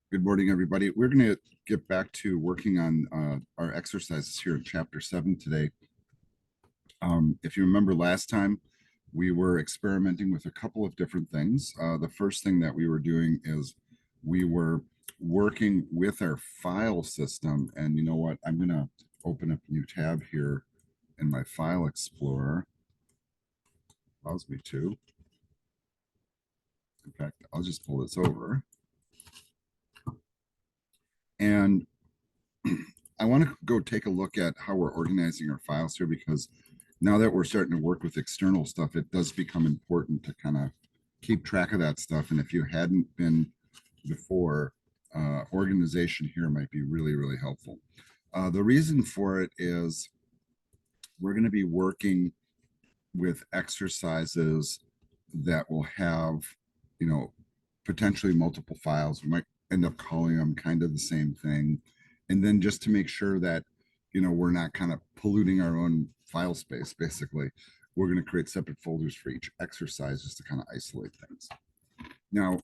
Good morning, everybody. We're going to get back to working on our exercises here in chapter 7 today. If you remember last time, we were experimenting with a couple of different things. The first thing that we were doing is we were working with our file system. And you know what? I'm going to open up a new tab here in my file explorer. Allows me to. In fact, I'll just pull this over. And I want to go take a look at how we're organizing our files here, because now that we're starting to work with external stuff, it does become important to kind of keep track of that stuff. And if you hadn't been before, organization here might be really, really helpful. The reason for it is we're going to be working with exercises that will have, you know, potentially multiple files. We might end up calling them kind of the same thing. And then just to make sure that, we're not kind of polluting our own file space, basically, we're going to create separate folders for each exercise just to kind of isolate things. Now,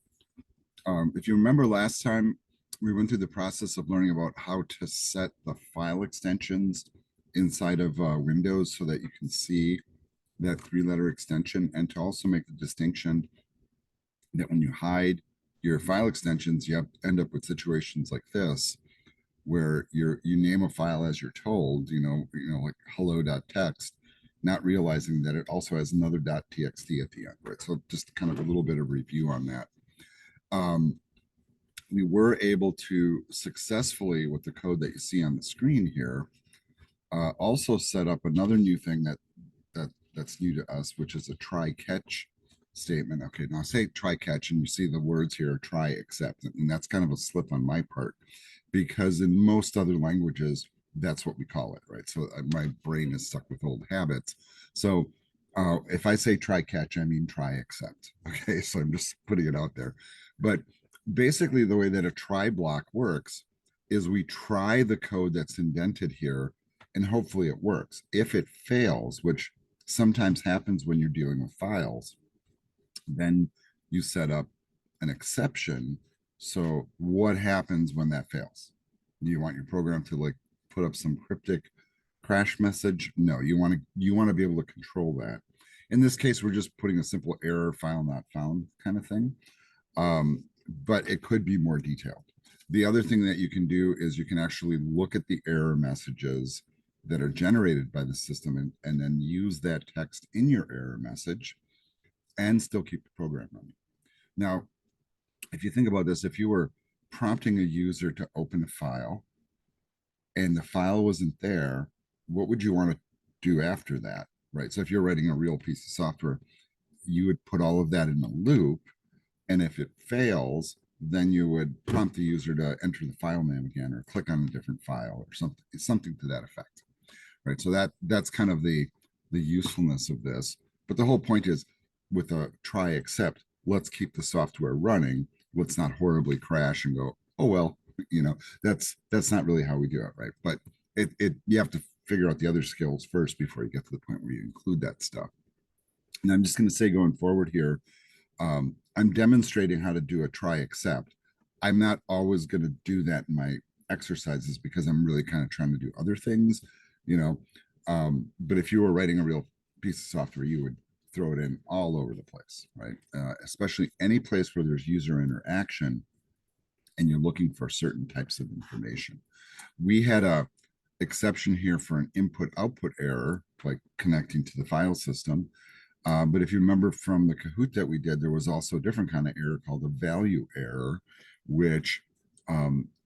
if you remember last time, we went through the process of learning about how to set the file extensions inside of Windows so that you can see that 3-letter extension, and to also make the distinction that when you hide your file extensions, you end up with situations like this, where you name a file as you're told, like hello.txt, not realizing that it also has another .txt at the end, right? So just kind of a little bit of review on that. We were able to successfully, with the code that you see on the screen here, also set up another new thing that's new to us, which is a try catch statement. Okay, now I say try catch, and you see the words here, try except, and that's kind of a slip on my part, because in most other languages, that's what we call it, right? So my brain is stuck with old habits. So if I say try catch, I mean try except. Okay, so I'm just putting it out there. But basically, the way that a try block works is we try the code that's indented here, and hopefully it works. If it fails, which sometimes happens when you're dealing with files, then you set up an exception. So what happens when that fails? Do you want your program to like put up some cryptic crash message? No, you want to be able to control that. In this case, we're just putting a simple error, file not found kind of thing. But it could be more detailed. The other thing that you can do is you can actually look at the error messages that are generated by the system, and then use that text in your error message and still keep the program running. Now, if you think about this, if you were prompting a user to open a file and the file wasn't there, what would you want to do after that, right? So if you're writing a real piece of software, you would put all of that in a loop. And if it fails, then you would prompt the user to enter the file name again, or click on a different file, or something to that effect, right? So that's kind of the usefulness of this. But the whole point is, with a try except, let's keep the software running. Let's not horribly crash and go, oh well, that's not really how we do it, right? But it you have to figure out the other skills first before you get to the point where you include that stuff. And I'm just going to say, going forward here, I'm demonstrating how to do a try except. I'm not always going to do that in my exercises because I'm really kind of trying to do other things, you know. But if you were writing a real piece of software, you would throw it in all over the place, right? Especially any place where there's user interaction and you're looking for certain types of information. We had a exception here for an input output error, like connecting to the file system. But if you remember from the Kahoot that we did, there was also a different kind of error called a value error, which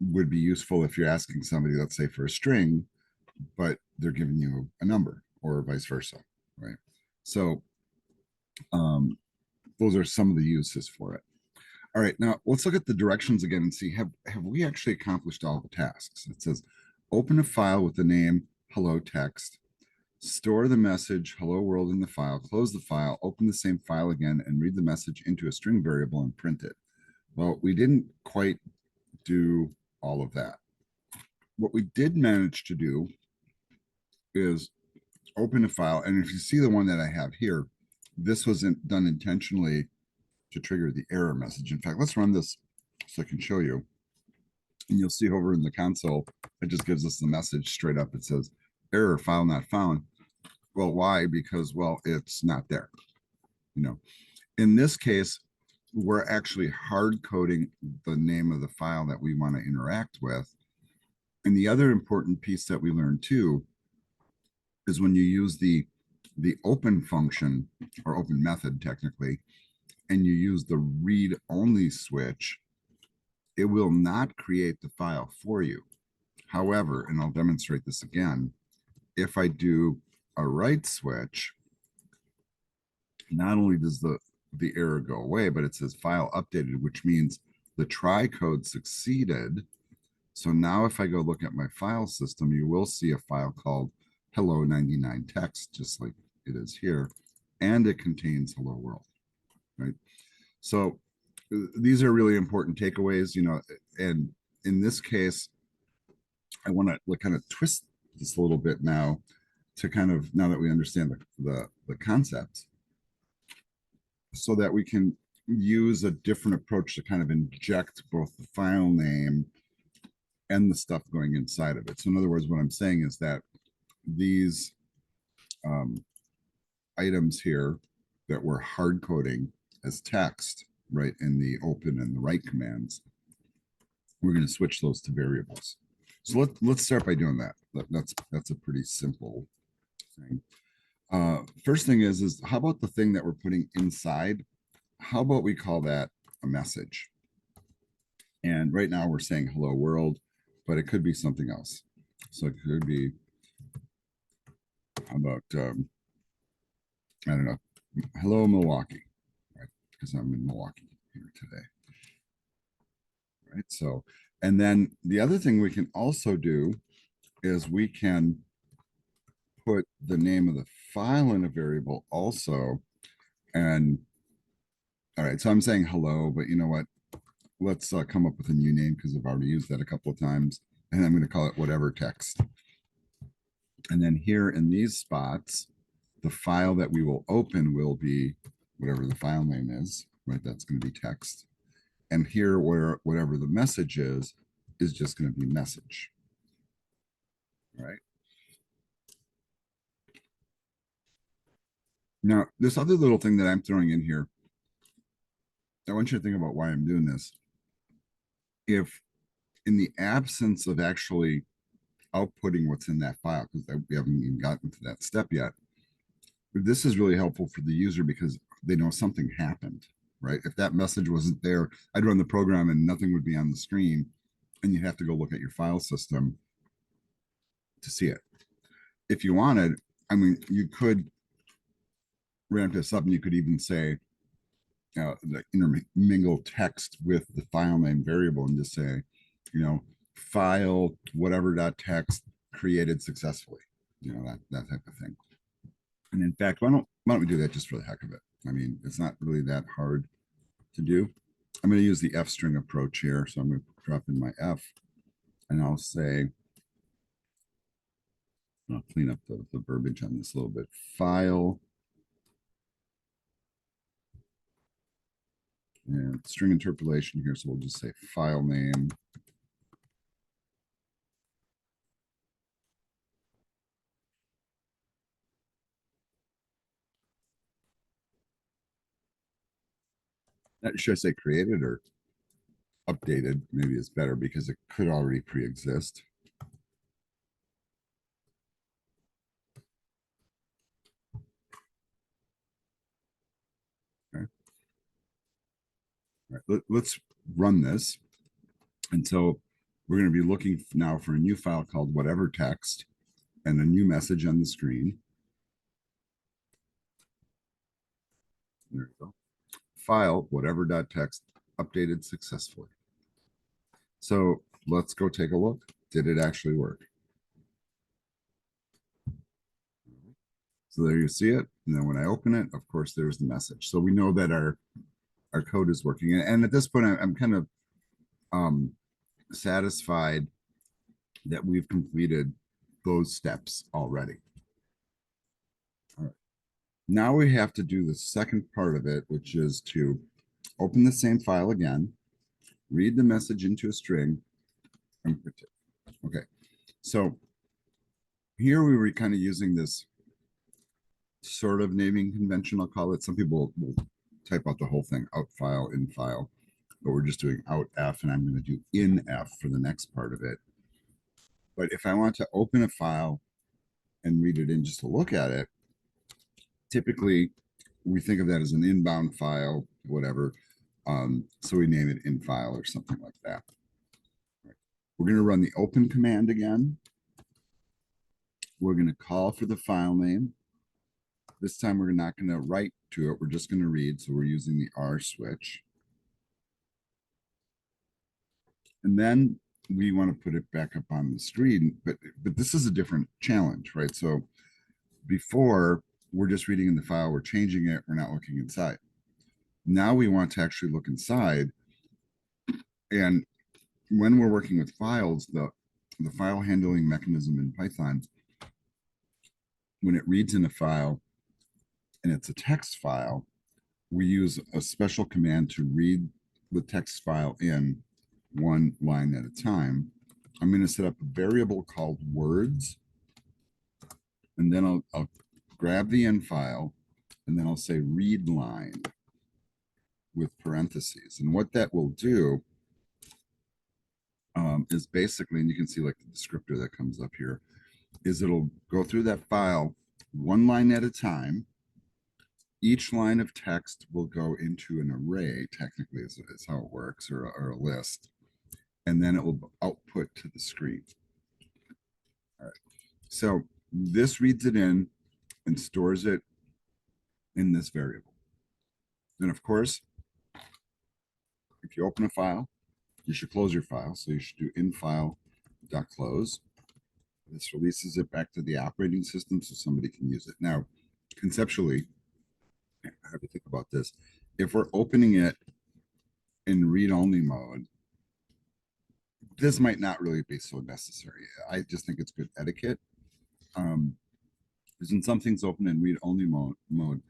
would be useful if you're asking somebody, let's say, for a string, but they're giving you a number, or vice versa, right? So those are some of the uses for it. All right, now let's look at the directions again and see, have we actually accomplished all the tasks? It says, open a file with the name hello text, store the message hello world in the file, close the file, open the same file again, and read the message into a string variable and print it. Well, we didn't quite do all of that. What we did manage to do is open a file, and if you see the one that I have here, this wasn't done intentionally to trigger the error message. In fact, let's run this so I can show you. And you'll see over in the console, it just gives us the message straight up. It says error, file not found. Well, why? Because, well, it's not there. You know, in this case, we're actually hard coding the name of the file that we want to interact with. And the other important piece that we learned too is when you use the open function or open method technically, and you use the read only switch, it will not create the file for you. However, and I'll demonstrate this again, if I do a write switch, not only does the error go away, but it says file updated, which means the try code succeeded. So now if I go look at my file system, you will see a file called hello 99 text, just like it is here, and it contains hello world, right? So these are really important takeaways, you know, and in this case, I want to kind of twist this a little bit now to kind of, now that we understand the concept, so that we can use a different approach to kind of inject both the file name and the stuff going inside of it. So in other words, what I'm saying is that these items here that we're hard coding as text, right, in the open and the write commands, we're going to switch those to variables. So let's start by doing that. That's a pretty simple thing. First thing is how about the thing that we're putting inside? How about we call that a message? And right now we're saying hello world, but it could be something else. So it could be, how about, I don't know, hello Milwaukee, right? Because I'm in Milwaukee here today, right? So, and then the other thing we can also do is we can put the name of the file in a variable also. And all right, so I'm saying hello, but you know what? Let's come up with a new name because I've already used that a couple of times. And I'm going to call it whatever text. And then here in these spots, the file that we will open will be whatever the file name is, right? That's going to be text. And here, where whatever the message is just going to be message, right? Now, this other little thing that I'm throwing in here, I want you to think about why I'm doing this. If in the absence of actually outputting what's in that file, because we haven't even gotten to that step yet, this is really helpful for the user because they know something happened, right? If that message wasn't there, I'd run the program and nothing would be on the screen, and you have to go look at your file system to see it. If you wanted, I mean, you could ramp this up and you could even say, like intermingle text with the file name variable and just say, you know, file whatever dot text created successfully, you know, that type of thing. And in fact, why don't we do that just for the heck of it? I mean, it's not really that hard to do. I'm going to use the F string approach here. So I'm going to drop in my F and I'll say, I'll clean up the verbiage on this a little bit. File and string interpolation here. So we'll just say file name. Should I say created or updated? Maybe it's better because it could already pre-exist. Okay. All right, let's run this. And so we're going to be looking now for a new file called whatever text and a new message on the screen. There we go. File whatever dot text updated successfully. So let's go take a look. Did it actually work? So there you see it. And then when I open it, of course, there's the message. So we know that our code is working. And at this point, I'm kind of satisfied that we've completed those steps already. All right. Now we have to do the second part of it, which is to open the same file again, read the message into a string, So here we were kind of using this sort of naming convention, I'll call it. Some people will type out the whole thing, out file, in file, but we're just doing out F, and I'm going to do in F for the next part of it. But if I want to open a file and read it in just to look at it, typically we think of that as an inbound file, whatever. So we name it in file or something like that. We're going to run the open command again. We're going to call for the file name. This time we're not going to write to it. We're just going to read. So we're using the R switch. And then we want to put it back up on the screen. But this is a different challenge, right? So before, we're just reading in the file, we're changing it, we're not looking inside. Now we want to actually look inside. And when we're working with files, the file handling mechanism in Python, when it reads in a file and it's a text file, we use a special command to read the text file in one line at a time. I'm going to set up a variable called words, and then I'll grab the in file, and then I'll say read line with parentheses. And what that will do is basically, and you can see like the descriptor that comes up here, is it'll go through that file one line at a time. Each line of text will go into an array, technically is how it works, or a list. And then it will output to the screen. All right. So this reads it in and stores it in this variable. Then of course, if you open a file, you should close your file. So you should do in file.close. This releases it back to the operating system so somebody can use it. Now, conceptually, I have to think about this. If we're opening it in read-only mode, this might not really be so necessary. I just think it's good etiquette. Because when something's open in read-only mode,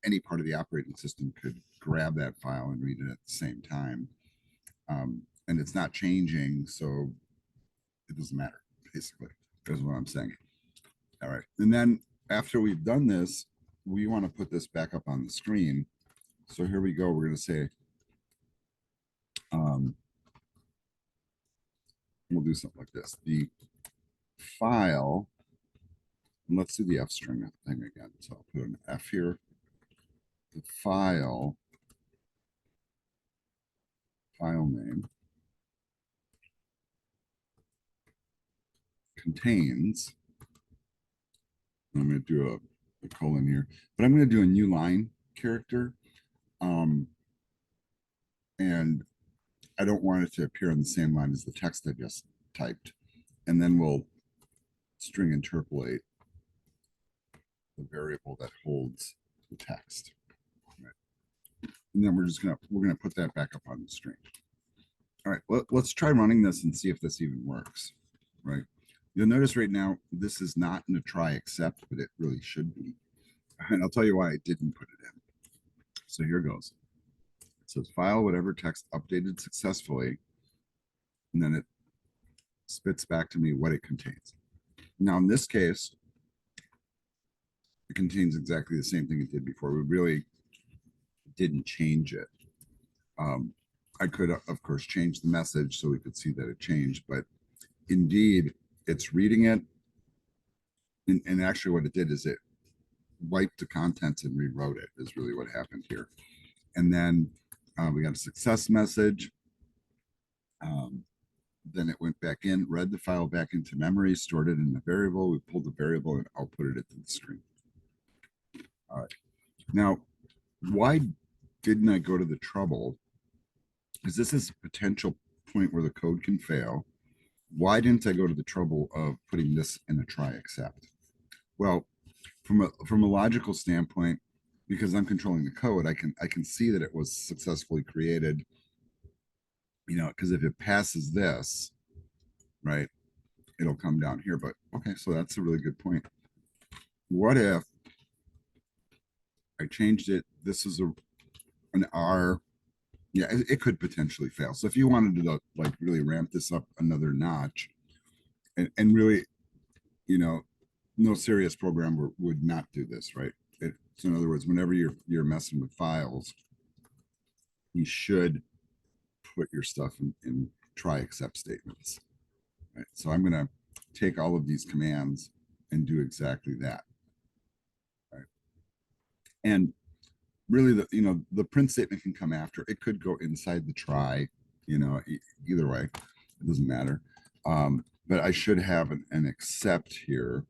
any part of the operating system could grab that file and read it at the same time. And it's not changing, so it doesn't matter, basically. That's what I'm saying. All right. And then after we've done this, we want to put this back up on the screen. So here we go. We're going to say, we'll do something like this. The file, and let's do the F string thing again. So I'll put an F here. The file name contains, I'm going to do a colon here, but I'm going to do a new line character. And I don't want it to appear on the same line as the text I just typed. And then we'll string interpolate the variable that holds the text. Right. And then we're gonna put that back up on the screen. All right, let's try running this and see if this even works. Right. You'll notice right now, this is not in a try except, but it really should be. And I'll tell you why I didn't put it in. So here goes. It says file whatever text updated successfully, and then it spits back to me what it contains. Now, in this case, it contains exactly the same thing it did before. We really didn't change it. I could, of course, change the message so we could see that it changed, but indeed, it's reading it. And actually what it did is it wiped the contents and rewrote it is really what happened here. And then we got a success message. Then it went back in, read the file back into memory, stored it in the variable. We pulled the variable and outputted it to the screen. All right. Now, why didn't I go to the trouble? Because this is a potential point where the code can fail. Why didn't I go to the trouble of putting this in a try except? Well, from a logical standpoint, because I'm controlling the code, I can see that it was successfully created. You know, because if it passes this, right, it'll come down here. But okay, so that's a really good point. What if I changed it? This is an R. Yeah, it could potentially fail. So if you wanted to like really ramp this up another notch, and really, you know, no serious programmer would not do this, right? So in other words, whenever you're messing with files, you should put your stuff in try except statements. Right? So I'm gonna take all of these commands and do exactly that. Right? And really, the print statement can come after. It could go inside the try. Either way, it doesn't matter. But I should have an except here.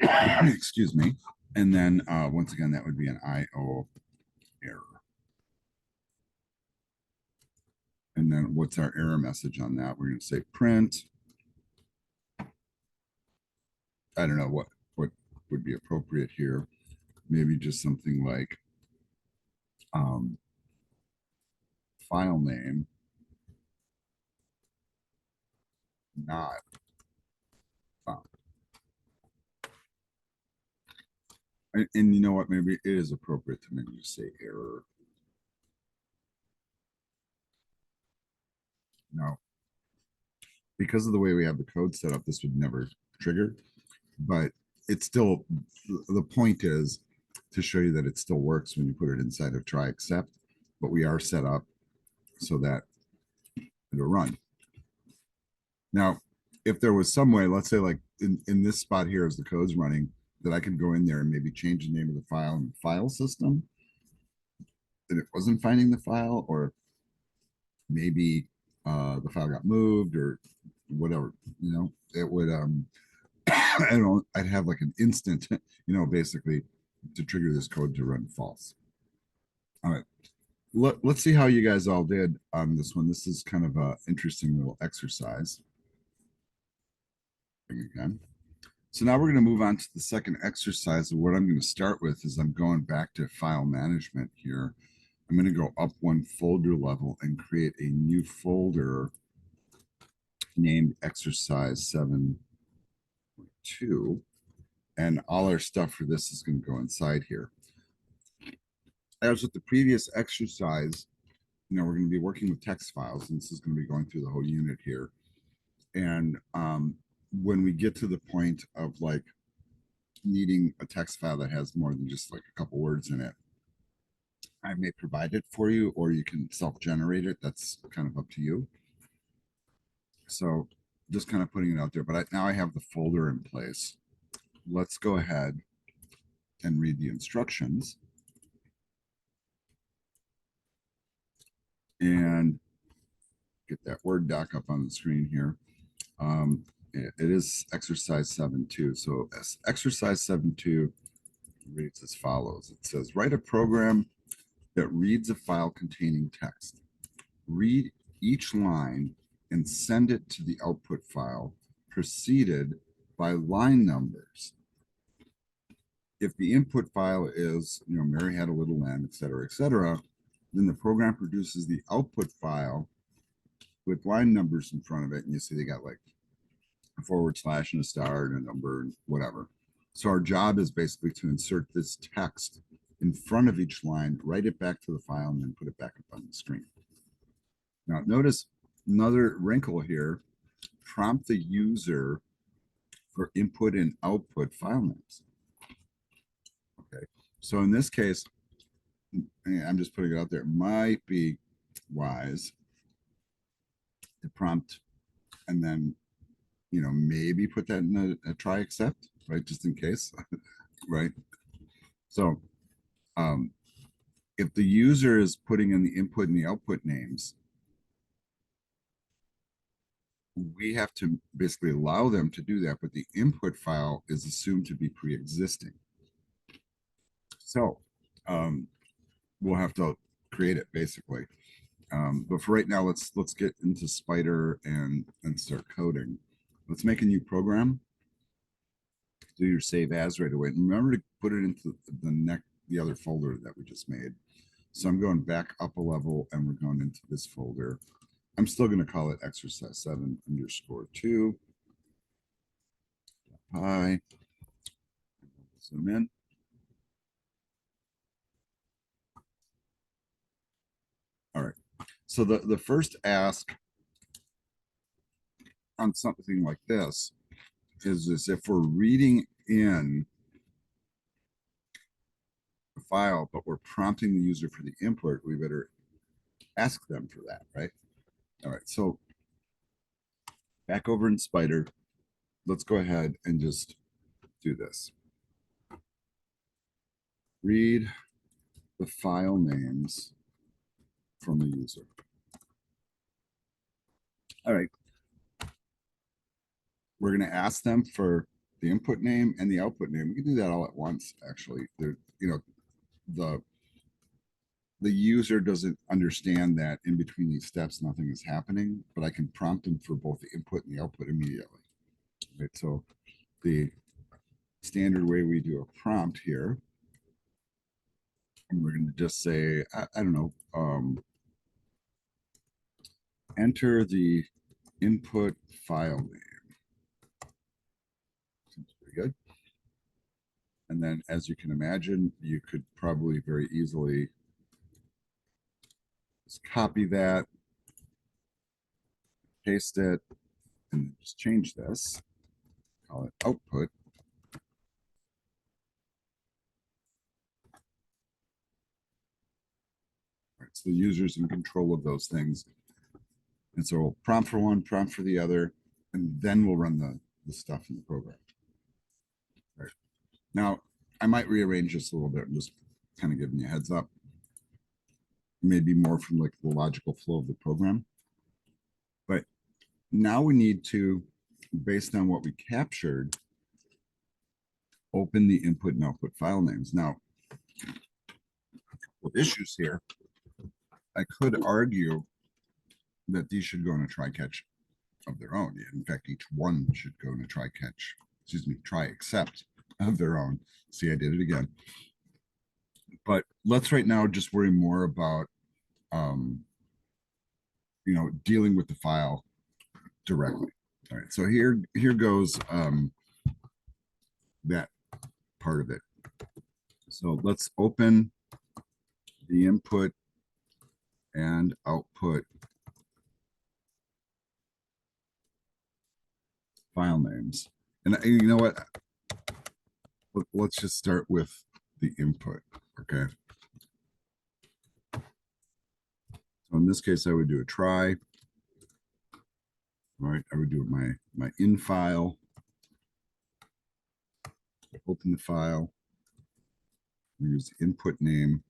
Excuse me. And then once again, that would be an IO error. And then what's our error message on that? We're going to say print. I don't know what would be appropriate here. Maybe just something like file name not found. And you know what? Maybe it is appropriate to maybe just say error. No, because of the way we have the code set up, this would never trigger. But it's still, the point is to show you that it still works when you put it inside of try except. But we are set up so that it'll run. Now, if there was some way, let's say like in this spot here as the code's running, that I could go in there and maybe change the name of the file in the file system, that it wasn't finding the file, or maybe the file got moved or whatever, it would I don't know, I'd have like an instant, basically to trigger this code to run false. All right. Let's see how you guys all did on this one. This is kind of a interesting little exercise. Again. So now we're going to move on to the second exercise. And what I'm going to start with is I'm going back to file management here. I'm going to go up one folder level and create a new folder named exercise 7.2. And all our stuff for this is going to go inside here. As with the previous exercise, we're going to be working with text files, and this is going to be going through the whole unit here. And when we get to the point of like needing a text file that has more than just like a couple words in it, I may provide it for you, or you can self-generate it. That's kind of up to you. So just kind of putting it out there, but now I have the folder in place. Let's go ahead and read the instructions. And get that Word doc up on the screen here. It is exercise 7.2. So exercise 7.2 reads as follows. It says, write a program that reads a file containing text. Read each line and send it to the output file preceded by line numbers. If the input file is, Mary had a little lamb, et cetera, then the program produces the output file with line numbers in front of it. And you see they got like a / and a star and a number and whatever. So our job is basically to insert this text in front of each line, write it back to the file, and then put it back up on the screen. Now, notice another wrinkle here. Prompt the user for input and output file names. Okay, so in this case, I'm just putting it out there, it might be wise to prompt and then, maybe put that in a try except, right? Just in case, right? So if the user is putting in the input and the output names, we have to basically allow them to do that, but the input file is assumed to be pre-existing. So we'll have to create it basically. But for right now, let's get into Spider and start coding. Let's make a new program. Do your save as right away. And remember to put it into the other folder that we just made. So I'm going back up a level and we're going into this folder. I'm still going to call it exercise 7_2. Hi. Zoom in. All right. So the first ask on something like this is if we're reading in the file, but we're prompting the user for the input, we better ask them for that, right? All right, so back over in Spider, let's go ahead and just do this. Read the file names from the user. All right. We're going to ask them for the input name and the output name. We can do that all at once, actually. There, you know, the user doesn't understand that in between these steps, nothing is happening, but I can prompt them for both the input and the output immediately. Right. So the standard way we do a prompt here, and we're going to just say, I don't know, enter the input file name. Seems pretty good. And then, as you can imagine, you could probably very easily just copy that, paste it, and just change this, call it output. Right, so the user's in control of those things. And so we'll prompt for one, prompt for the other, and then we'll run the stuff in the program. Right. Now, I might rearrange this a little bit and just kind of giving you a heads up. Maybe more from like the logical flow of the program. But now we need to, based on what we captured, open the input and output file names. Now, with issues here, I could argue that these should go in a try catch of their own. In fact, each one should go in a try catch, excuse me, try except of their own. See, I did it again. But let's right now just worry more about, you know, dealing with the file directly. All right, so here goes that part of it. So let's open the input and output file names. And you know what? Let's just start with the input, okay? So in this case, I would do a try. All right, I would do my in file. Open the file. Use the input name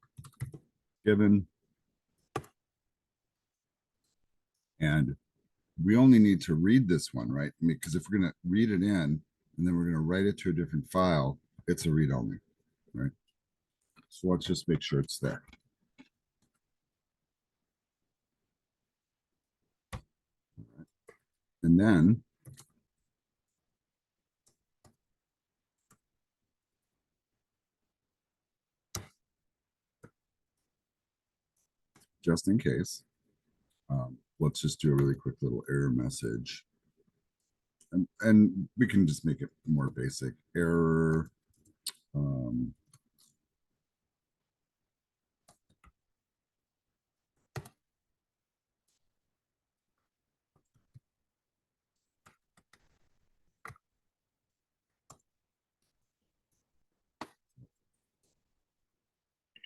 given. And we only need to read this one, right? I mean, because if we're going to read it in and then we're going to write it to a different file, it's a read only, right? So let's just make sure it's there. And then just in case, let's just do a really quick little error message. And we can just make it more basic. Error.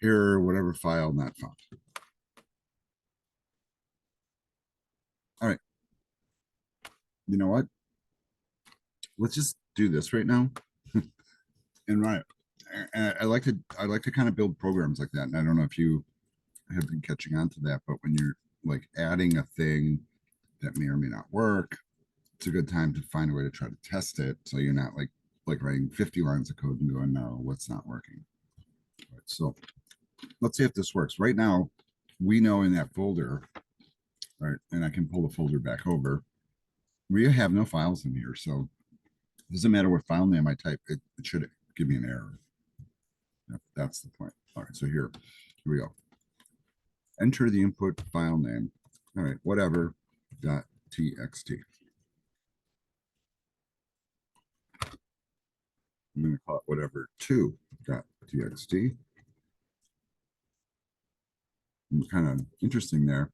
Error, whatever file not found. All right. You know what? Let's just do this right now. And right. I like to kind of build programs like that. And I don't know if you have been catching on to that, but when you're like adding a thing that may or may not work, it's a good time to find a way to try to test it. So you're not like writing 50 lines of code and going, no, what's not working? Right, so let's see if this works. Right now, we know in that folder, right, and I can pull the folder back over. We have no files in here, so it doesn't matter what file name I type, it should give me an error. Yep, that's the point. All right, so here we go. Enter the input file name. All right, whatever dot txt. I'm going to call it whatever 2.txt. Kind of interesting there.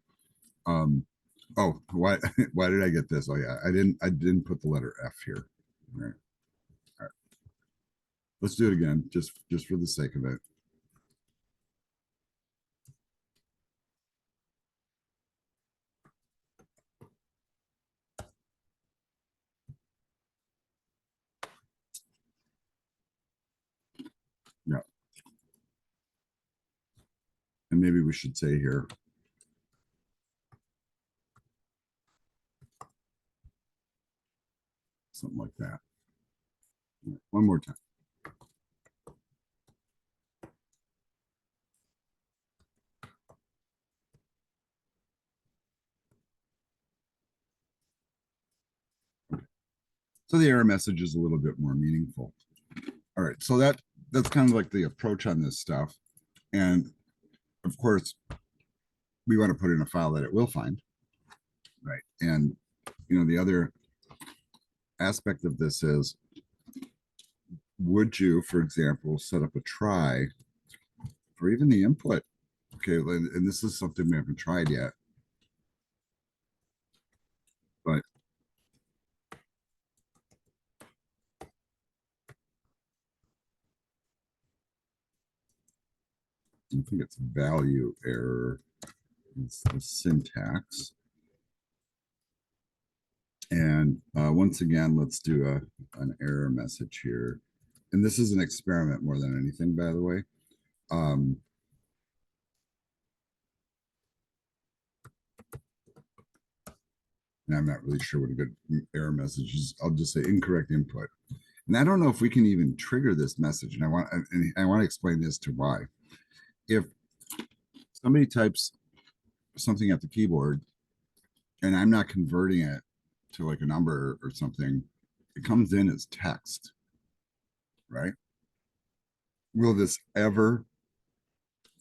Oh, why why did I get this? Oh yeah, I didn't put the letter F here. All right. All right. Let's do it again, just for the sake of it. Yeah. And maybe we should say here, something like that. All right, one more time. So the error message is a little bit more meaningful. All right. So that's kind of like the approach on this stuff. And of course, we want to put in a file that it will find. Right. And the other aspect of this is, would you, for example, set up a try for even the input? Okay, and this is something we haven't tried yet, but I think it's value error. It's the syntax. And once again, let's do an error message here. And this is an experiment more than anything, by the way. Um, and I'm not really sure what a good error message is. I'll just say incorrect input. And I don't know if we can even trigger this message. And I want to explain this to why. If somebody types something at the keyboard and I'm not converting it to like a number or something, it comes in as text, right? Will this ever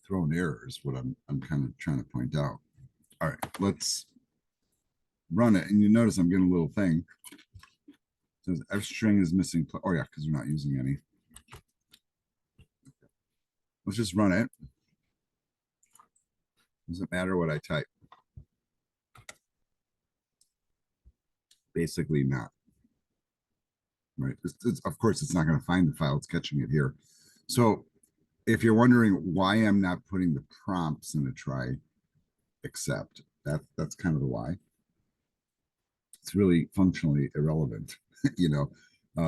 throw an error? Is what I'm kind of trying to point out. All right, let's run it, and you notice I'm getting a little thing. It says F string is missing. Oh yeah, because we're not using any. Let's just run it. Doesn't matter what I type. Basically, not. Right. Of course, it's not going to find the file. It's catching it here. So if you're wondering why I'm not putting the prompts in a try except, that's kind of the why. It's really functionally irrelevant. you know,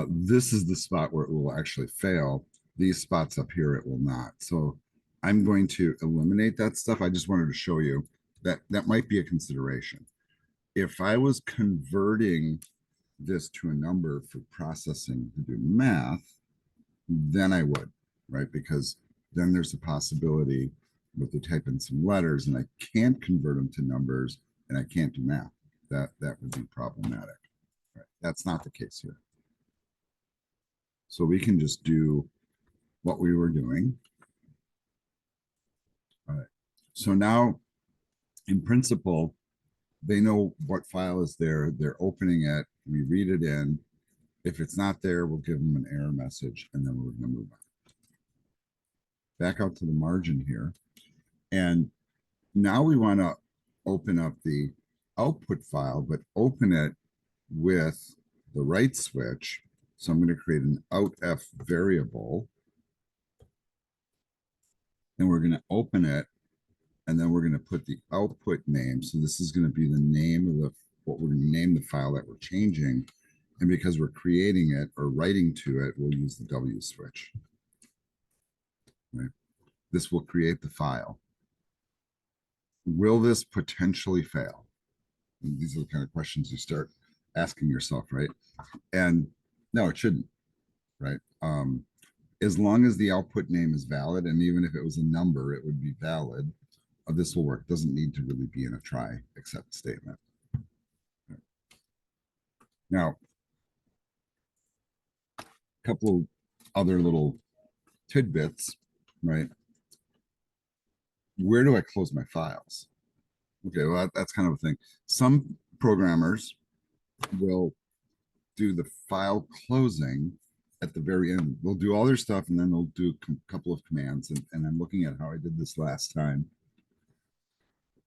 this is the spot where it will actually fail. These spots up here, it will not. So I'm going to eliminate that stuff. I just wanted to show you that that might be a consideration. If I was converting this to a number for processing to do math, then I would, right? Because then there's a possibility with the type in some letters and I can't convert them to numbers and I can't do math. That would be problematic. Right? That's not the case here. So we can just do what we were doing. All right. So now, in principle, they know what file is there. They're opening it. We read it in. If it's not there, we'll give them an error message, and then we're going to move on. Back out to the margin here. And now we want to open up the output file, but open it with the right switch. So I'm going to create an outf variable. And we're going to open it. And then we're going to put the output name. So this is going to be the name of what we're going to name the file that we're changing. And because we're creating it or writing to it, we'll use the W switch. Right? This will create the file. Will this potentially fail? And these are the kind of questions you start asking yourself, right? And no, it shouldn't, right? As long as the output name is valid, and even if it was a number, it would be valid. This will work. Doesn't need to really be in a try except statement. Now, a couple other little tidbits, right? Where do I close my files? Okay, well, that's kind of a thing. Some programmers will do the file closing at the very end. They'll do all their stuff and then they'll do a couple of commands. And I'm looking at how I did this last time.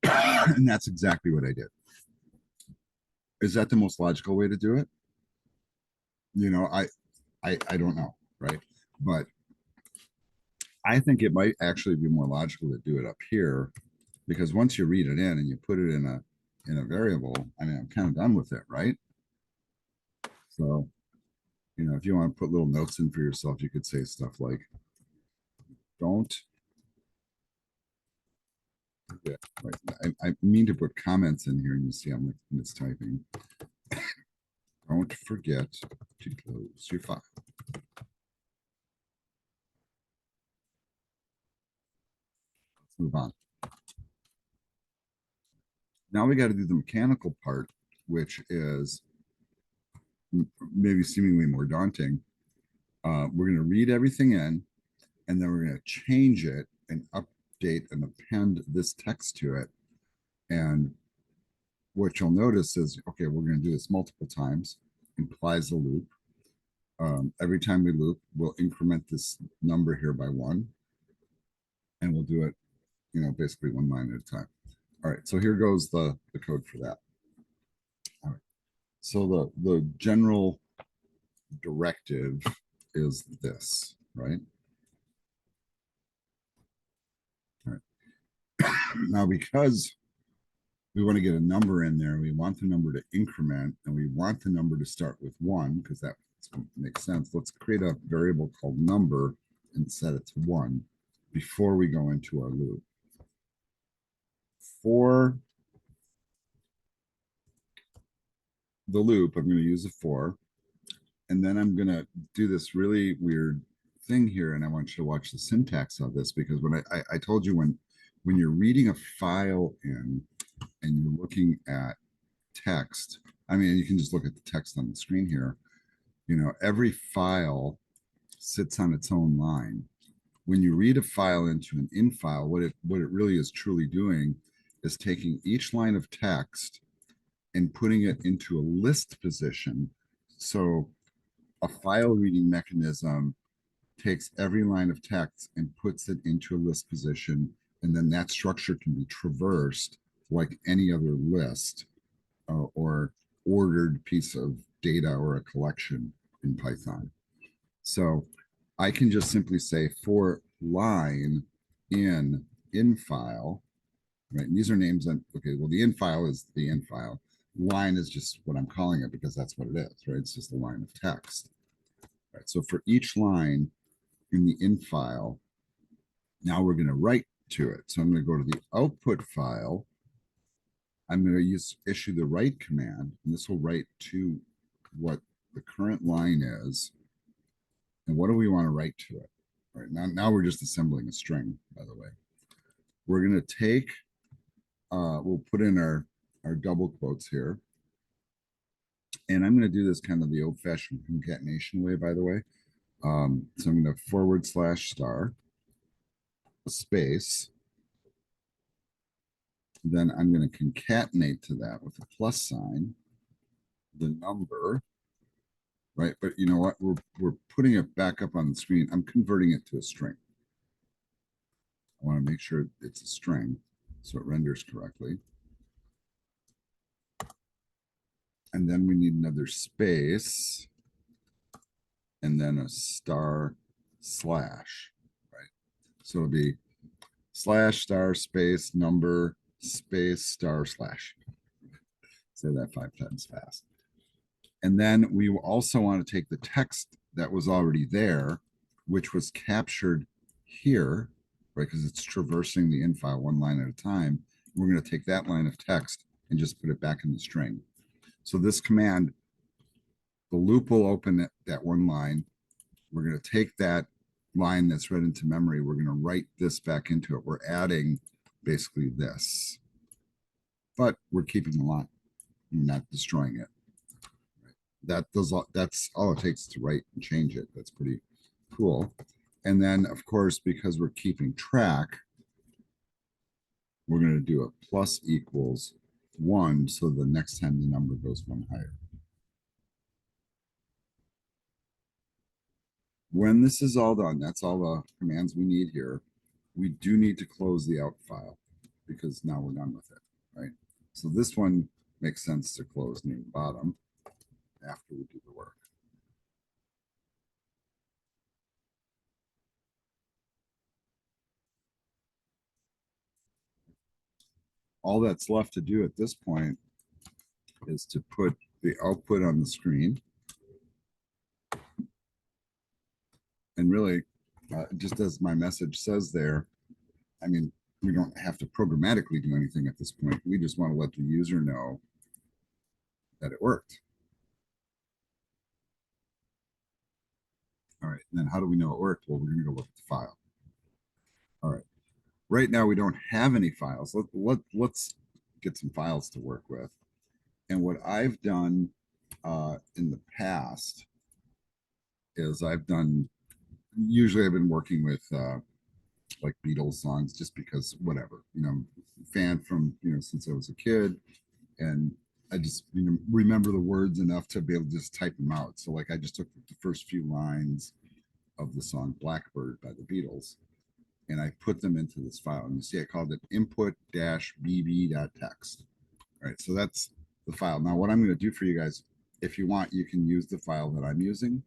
And that's exactly what I did. Is that the most logical way to do it? You know, I don't know, right? But I think it might actually be more logical to do it up here because once you read it in and you put it in a variable, I mean, I'm kind of done with it, right? So, you know, if you want to put little notes in for yourself, you could say stuff like, don't, yeah, right. I mean to put comments in here and you see I'm like mistyping. Don't forget to close your file. Let's move on. Now we got to do the mechanical part, which is maybe seemingly more daunting. We're going to read everything in, and then we're going to change it and update and append this text to it. And what you'll notice is, okay, we're going to do this multiple times, implies a loop. Every time we loop, we'll increment this number here by one, and we'll do it, you know, basically one line at a time. All right, so here goes the code for that. All right, so the general directive is this, right? All right. Now, because we want to get a number in there, we want the number to increment, and we want the number to start with one, because that makes sense. Let's create a variable called number and set it to one before we go into our loop. For the loop, I'm going to use a for, and then I'm going to do this really weird thing here, and I want you to watch the syntax of this, because when I told you when you're reading a file in and you're looking at text, I mean, you can just look at the text on the screen here. You know, every file sits on its own line. When you read a file into an in file, what it really is truly doing is taking each line of text and putting it into a list position. So a file reading mechanism takes every line of text and puts it into a list position, and then that structure can be traversed like any other list or ordered piece of data or a collection in Python. So I can just simply say for line in file, right? And these are names on, okay, well, the in file is the in file. Line is just what I'm calling it because that's what it is, right? It's just a line of text. Right. So for each line in the in file, now we're going to write to it. So I'm going to go to the output file. I'm going to issue the write command, and this will write to what the current line is. And what do we want to write to it? All right, now we're just assembling a string, by the way. We're going to take, we'll put in our double quotes here. And I'm going to do this kind of the old fashioned concatenation way, by the way. So I'm going to /* a space. Then I'm going to concatenate to that with a plus sign, the number, right? But you know what? We're putting it back up on the screen. I'm converting it to a string. I want to make sure it's a string so it renders correctly. And then we need another space and then a */ right? So it'll be / space number space */ say that 5 times fast. And then we also want to take the text that was already there, which was captured here, right? Because it's traversing the in file one line at a time. We're going to take that line of text and just put it back in the string. So this command, the loop will open that one line. We're going to take that line that's read into memory. We're going to write this back into it. We're adding basically this, but we're keeping the line, not destroying it. That's all it takes to write and change it. That's pretty cool. And then, of course, because we're keeping track, we're going to do a plus equals 1, so the next time the number goes one higher. When this is all done, that's all the commands we need here. We do need to close the out file because now we're done with it, right? So this one makes sense to close near the bottom after we do the work. All that's left to do at this point is to put the output on the screen. And really, just as my message says there, I mean, we don't have to programmatically do anything at this point. We just want to let the user know that it worked. All right, and then how do we know it worked? Well, we're going to go look at the file. All right, right now we don't have any files. Let's get some files to work with. And what I've done in the past is usually I've been working with like Beatles songs just because whatever, fan from, since I was a kid. And I just remember the words enough to be able to just type them out. So like I just took the first few lines of the song Blackbird by the Beatles and I put them into this file. And you see I called it input-bb.txt. All right, so that's the file. Now what I'm going to do for you guys, if you want, you can use the file that I'm using.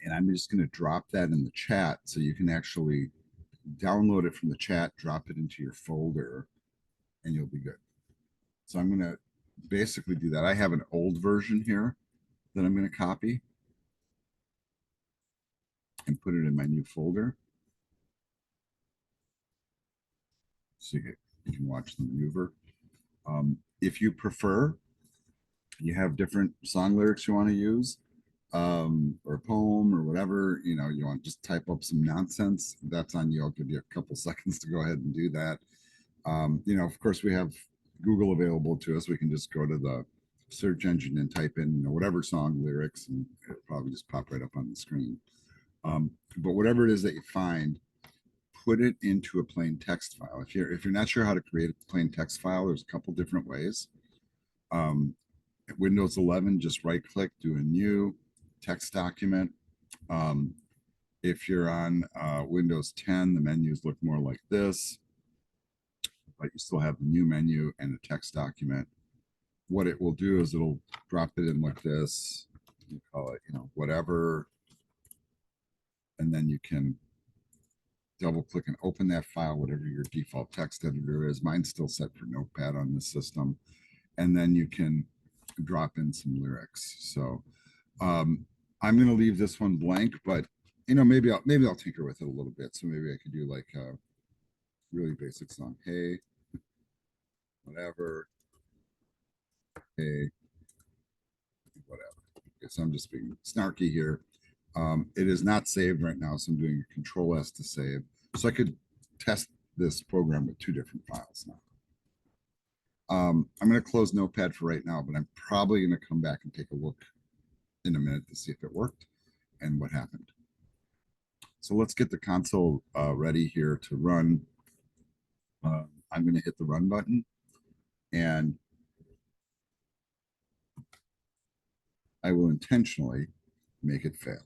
And I'm just going to drop that in the chat so you can actually download it from the chat, drop it into your folder, and you'll be good. So I'm going to basically do that. I have an old version here that I'm going to copy and put it in my new folder. So you can watch the maneuver. If you prefer, you have different song lyrics you want to use, or a poem or whatever, you want to just type up some nonsense, that's on you. I'll give you a couple seconds to go ahead and do that. Of course, we have Google available to us. We can just go to the search engine and type in, whatever song lyrics, and it'll probably just pop right up on the screen. But whatever it is that you find, put it into a plain text file. If you're not sure how to create a plain text file, there's a couple different ways. Windows 11, just right click, do a new text document. If you're on Windows 10, the menus look more like this, but you still have the new menu and a text document. What it will do is it'll drop it in like this. You call it, whatever. And then you can double click and open that file, whatever your default text editor is. Mine's still set for Notepad on this system. And then you can drop in some lyrics. So I'm going to leave this one blank, but maybe I'll tinker with it a little bit. So maybe I could do like a really basic song. Hey, whatever. Hey, whatever. Okay, so I'm just being snarky here. It is not saved right now, so I'm doing a Control S to save. So I could test this program with two different files now. I'm going to close Notepad for right now, but I'm probably going to come back and take a look in a minute to see if it worked and what happened. So let's get the console ready here to run. I'm going to hit the run button and I will intentionally make it fail.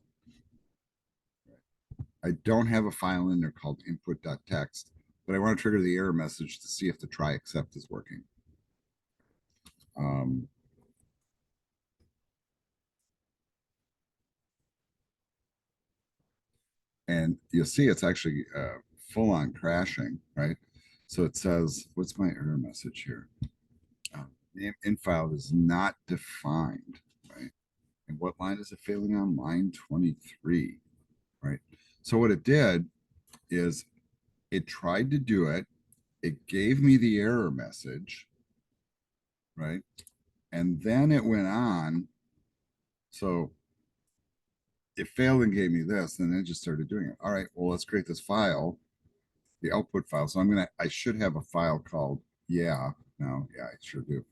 I don't have a file in there called input.txt, but I want to trigger the error message to see if the try except is working. And you'll see it's actually full on crashing, right? So it says, what's my error message here? Name in file is not defined, right? And what line is it failing on? Line 23, right? So what it did is it tried to do it. It gave me the error message, right? And then it went on. So it failed and gave me this, and then it just started doing it. All right, well, let's create this file, the output file. So I should have a file called, yeah, I sure do,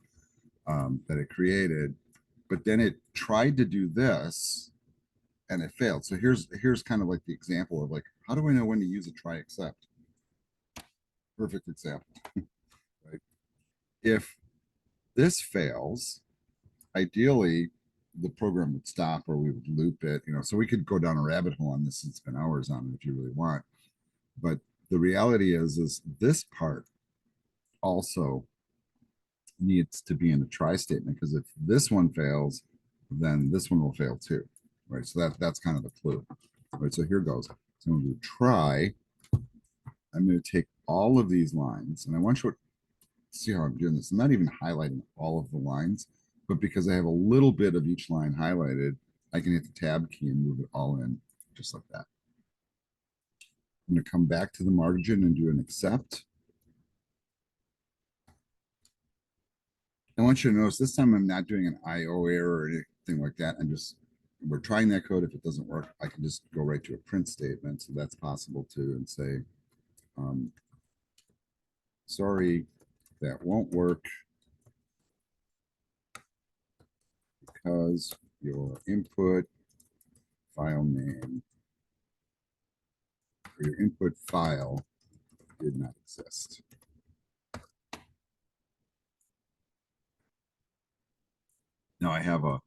that it created. But then it tried to do this and it failed. So here's kind of like the example of like, how do I know when to use a try except? Perfect example, right? If this fails, ideally the program would stop or we would loop it, so we could go down a rabbit hole on this and spend hours on it if you really want. But the reality is this part also needs to be in a try statement, because if this one fails, then this one will fail too, right? So that's kind of the clue, right? So here goes. So I'm going to do try. I'm going to take all of these lines, and I want you to see how I'm doing this. I'm not even highlighting all of the lines, but because I have a little bit of each line highlighted, I can hit the tab key and move it all in just like that. I'm going to come back to the margin and do an accept. I want you to notice this time I'm not doing an IO error or anything like that. We're trying that code. If it doesn't work, I can just go right to a print statement. So that's possible too, and say, sorry, that won't work because your input file name or your input file did not exist. Now I have a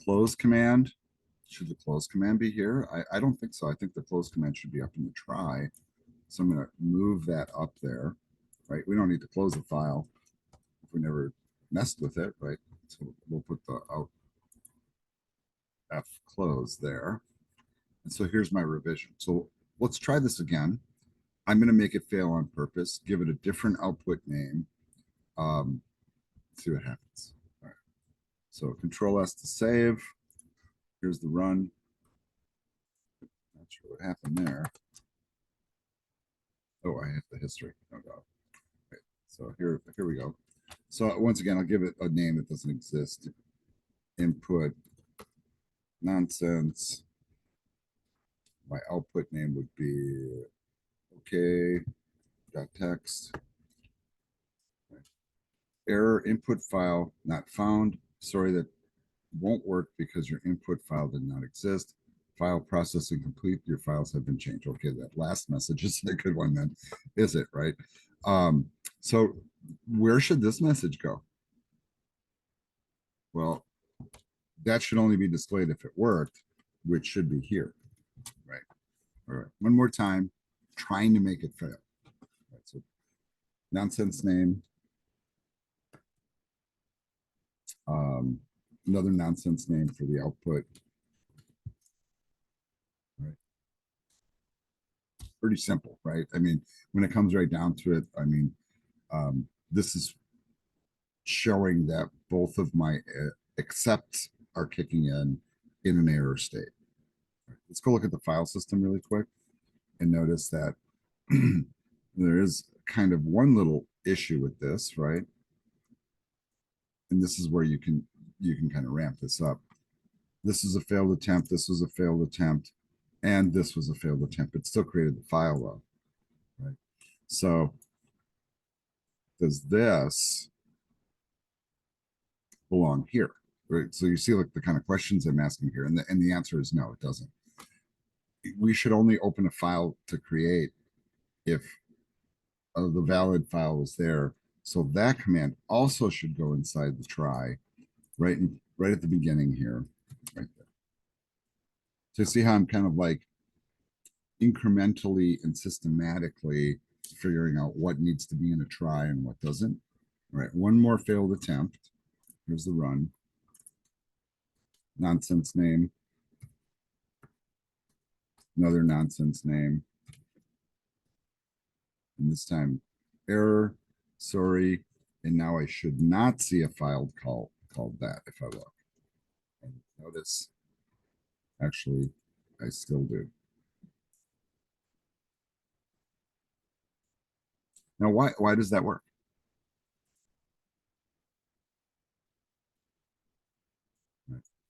close command. Should the close command be here? I don't think so. I think the close command should be up in the try. So I'm going to move that up there, right? We don't need to close the file if we never messed with it, right? So we'll put the out F close there. And so here's my revision. So let's try this again. I'm going to make it fail on purpose, give it a different output name. See what happens. All right. So Control S to save. Here's the run. Not sure what happened there. Oh, I have the history. Oh god. Okay. So here we go. So once again, I'll give it a name that doesn't exist. Input nonsense. My output name would be okay.text. Error input file not found. Sorry, that won't work because your input file did not exist. File processing complete. Your files have been changed. Okay, that last message is a good one then, is it, right? So where should this message go? Well, that should only be displayed if it worked, which should be here, right? All right, one more time, trying to make it fail. Right, so nonsense name. Another nonsense name for the output. Right. Pretty simple, right? I mean, when it comes right down to it, I mean, this is showing that both of my accepts are kicking in an error state. Let's go look at the file system really quick and notice that there is kind of one little issue with this, right? And this is where you can kind of ramp this up. This is a failed attempt. This was a failed attempt. And this was a failed attempt. It still created the file though, right? So does this belong here? Right. So you see like the kind of questions I'm asking here. And the answer is no, it doesn't. We should only open a file to create if the valid file was there. So that command also should go inside the try, right at the beginning here, right there. So see how I'm kind of like incrementally and systematically figuring out what needs to be in a try and what doesn't. All right, one more failed attempt. Here's the run. Nonsense name. Another nonsense name. And this time, error, sorry. And now I should not see a file called that if I look. And notice, actually, I still do. Now, why does that work?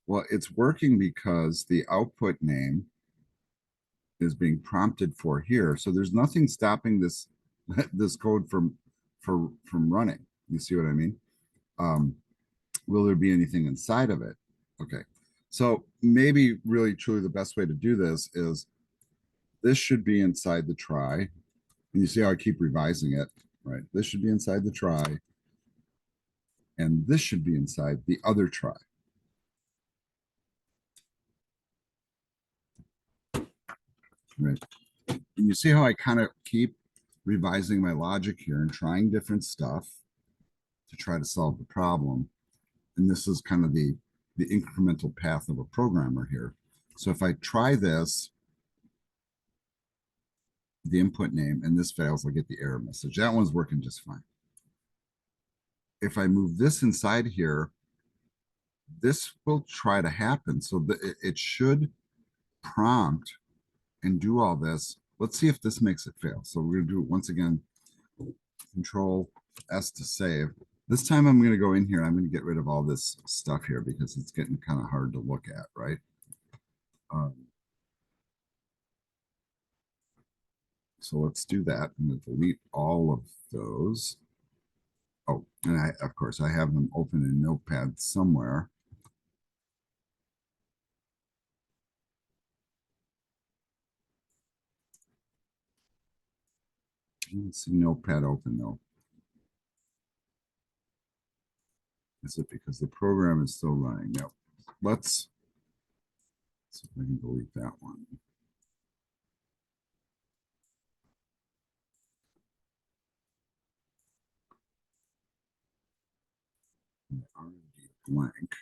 Well, it's working because the output name is being prompted for here. So there's nothing stopping this this code from running. You see what I mean? Will there be anything inside of it? Okay. So maybe really truly the best way to do this is this should be inside the try. And you see how I keep revising it, right? This should be inside the try. And this should be inside the other try. Right. And you see how I kind of keep revising my logic here and trying different stuff to try to solve the problem. And this is kind of the incremental path of a programmer here. So if I try this, the input name, and this fails, I'll get the error message. That one's working just fine. If I move this inside here, this will try to happen. So it should prompt and do all this. Let's see if this makes it fail. So we're gonna do it once again. Control S to save. This time I'm gonna go in here. I'm gonna get rid of all this stuff here because it's getting kind of hard to look at, right? So let's do that. I'm gonna delete all of those. Oh, and of course, I have them open in Notepad somewhere. I don't see Notepad open though. Is it because the program is still running? Nope. Let's see if I can delete that one. RD blank.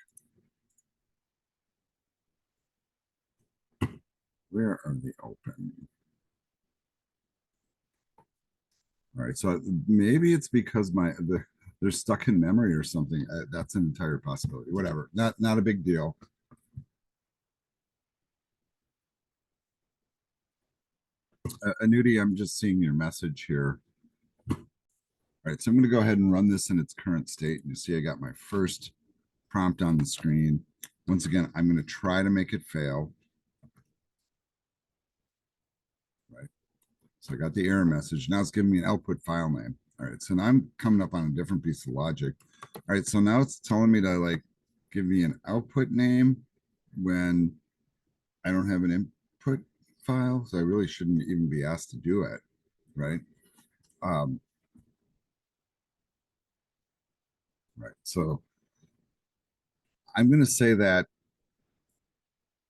Where are they open? All right, so maybe it's because they're stuck in memory or something. That's an entire possibility. Whatever, not a big deal. Anuti, I'm just seeing your message here. All right, so I'm going to go ahead and run this in its current state. And you see I got my first prompt on the screen. Once again, I'm going to try to make it fail. Right. So I got the error message. Now it's giving me an output file name. All right, so now I'm coming up on a different piece of logic. All right, so now it's telling me to like give me an output name when I don't have an input file. So I really shouldn't even be asked to do it, right? Right. So I'm going to say that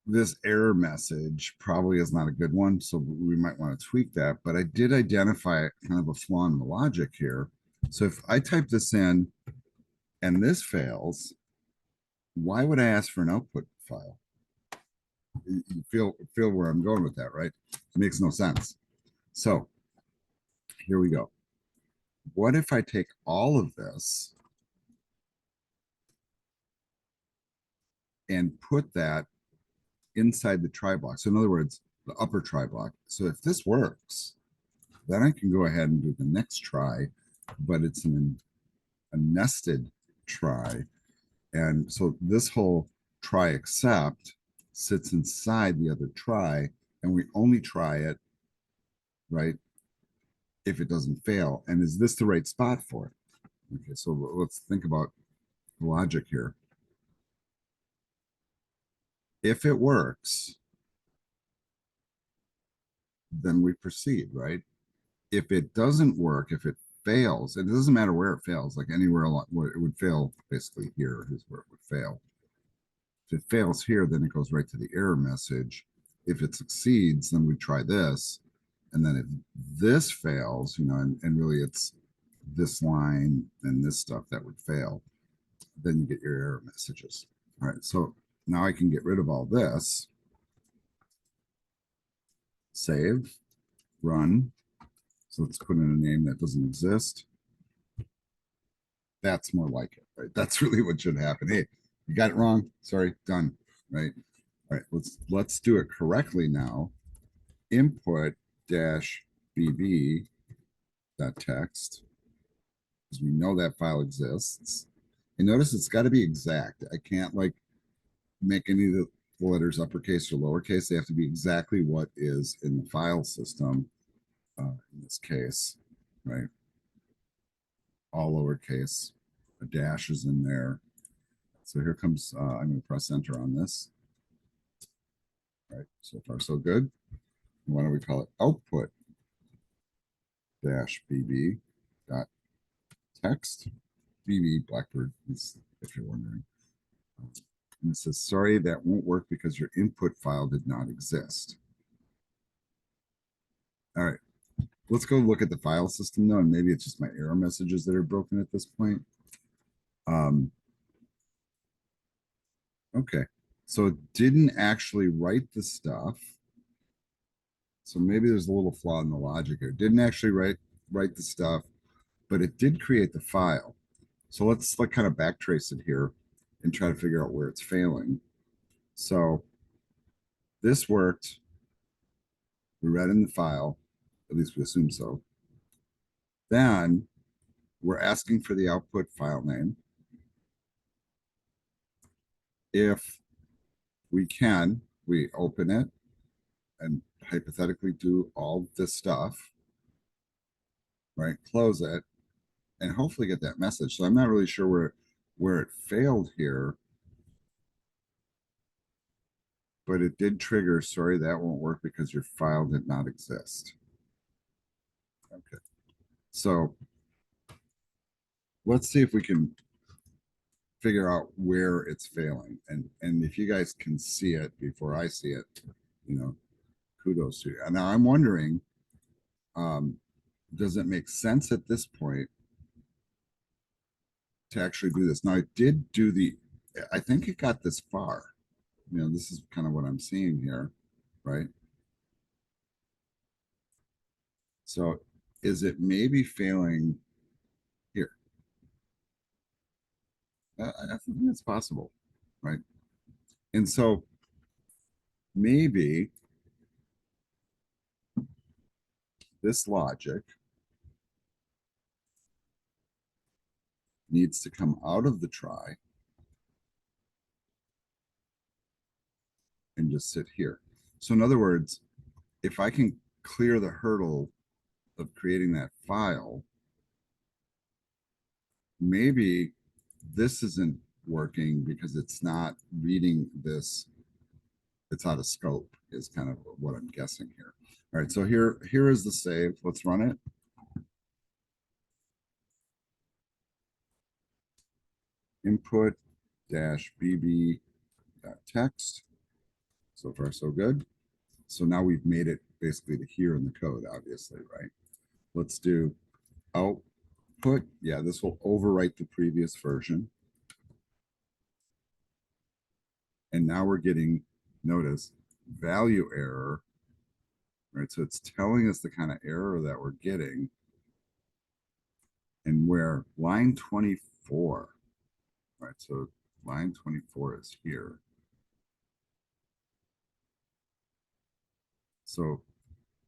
this error message probably is not a good one. So we might want to tweak that. But I did identify kind of a flaw in the logic here. So if I type this in and this fails, why would I ask for an output file? You feel where I'm going with that, right? It makes no sense. So here we go. What if I take all of this and put that inside the try block? So in other words, the upper try block. So if this works, then I can go ahead and do the next try, but it's a nested try. And so this whole try except sits inside the other try, and we only try it, right, if it doesn't fail. And is this the right spot for it? Okay, so let's think about the logic here. If it works, then we proceed, right? If it doesn't work, if it fails, it doesn't matter where it fails, like anywhere where it would fail, basically here is where it would fail. If it fails here, then it goes right to the error message. If it succeeds, then we try this. And then if this fails, and really it's this line and this stuff that would fail, then you get your error messages. All right, so now I can get rid of all this. Save, run. So let's put in a name that doesn't exist. That's more like it, right? That's really what should happen. Hey, you got it wrong. Sorry, done. Right. All right, let's do it correctly now. Input dash bb dot text, because we know that file exists. And notice it's got to be exact. I can't like make any of the letters uppercase or lowercase. They have to be exactly what is in the file system. In this case, right? All lowercase. A dash is in there. So here comes. I'm going to press enter on this. All right. So far, so good. Why don't we call it output dash bb dot text. BB Blackbird, if you're wondering. And it says, sorry, that won't work because your input file did not exist. All right, let's go look at the file system though, and maybe it's just my error messages that are broken at this point. Um, okay, so it didn't actually write the stuff. So maybe there's a little flaw in the logic here. It didn't actually write the stuff, but it did create the file. So let's like kind of backtrace it here and try to figure out where it's failing. So this worked. We read in the file, at least we assume so. Then we're asking for the output file name. If we can, we open it and hypothetically do all this stuff, right? Close it and hopefully get that message. So I'm not really sure where it failed here, but it did trigger, sorry, that won't work because your file did not exist. Okay. So let's see if we can figure out where it's failing. And if you guys can see it before I see it, you know, kudos to you. And now I'm wondering, um, does it make sense at this point to actually do this? Now I did do I think it got this far. You know, this is kind of what I'm seeing here, right? So is it maybe failing here? I think it's possible, right? And so maybe this logic needs to come out of the try and just sit here. So in other words, if I can clear the hurdle of creating that file, maybe this isn't working because it's not reading this. It's out of scope is kind of what I'm guessing here. All right, so here is the save. Let's run it. Input dash bb text. So far, so good. So now we've made it basically to here in the code, obviously, right? Let's do output. Yeah, this will overwrite the previous version. And now we're getting, notice, value error, right? So it's telling us the kind of error that we're getting. And where line 24, right? So line 24 is here. So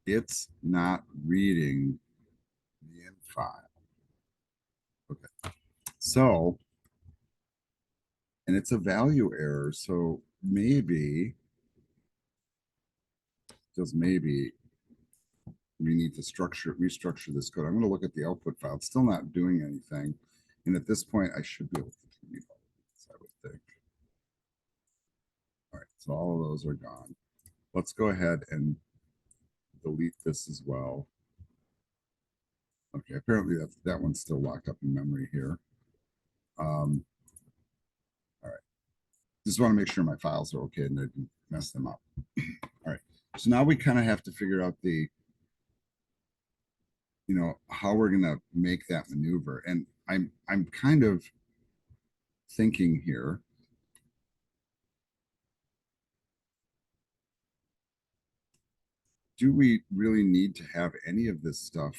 it's not reading the in file. Okay. So, and it's a value error. So maybe, just maybe, we need to restructure this code. I'm going to look at the output file. It's still not doing anything. And at this point, I should be able to continue this, I would think. All right, so all of those are gone. Let's go ahead and delete this as well. Okay, apparently that one's still locked up in memory here. All right, just want to make sure my files are okay and I didn't mess them up. All right, so now we kind of have to figure out how we're gonna make that maneuver. And I'm kind of thinking here. Do we really need to have any of this stuff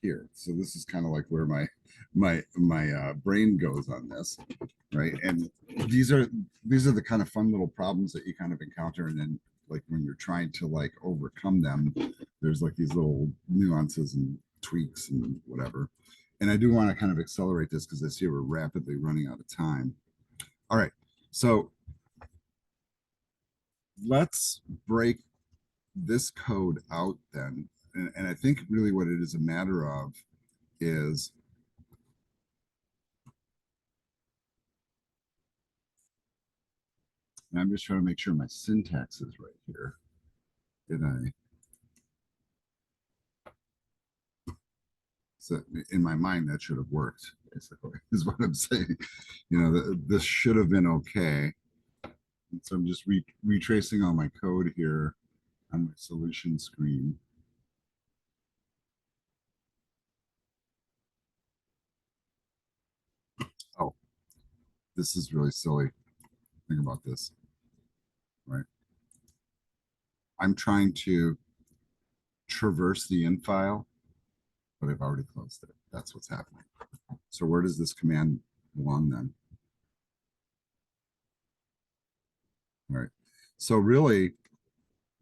here? So this is kind of like where my brain goes on this, right? And these are the kind of fun little problems that you kind of encounter, and then like when you're trying to like overcome them, there's like these little nuances and tweaks and whatever. And I do want to kind of accelerate this because I see we're rapidly running out of time. All right, so let's break this code out then. And I think really what it is a matter of is I'm just trying to make sure my syntax is right here. Did I? So in my mind, that should have worked, basically, is what I'm saying. This should have been okay. And so I'm just retracing all my code here on my solution screen. Oh, this is really silly. Think about this, right? I'm trying to traverse the in file, but I've already closed it. That's what's happening. So where does this command belong then? All right. So really,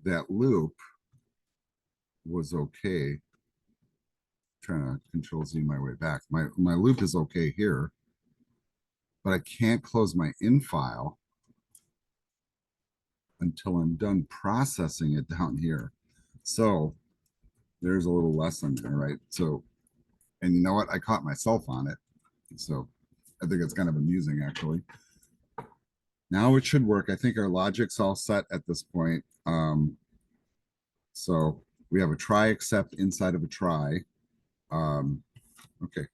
that loop was okay. Trying to control Z my way back. My loop is okay here, but I can't close my in file until I'm done processing it down here. So there's a little lesson there, right? So, and you know what? I caught myself on it. So I think it's kind of amusing actually. Now it should work. I think our logic's all set at this point. So we have a try except inside of a try. Okay,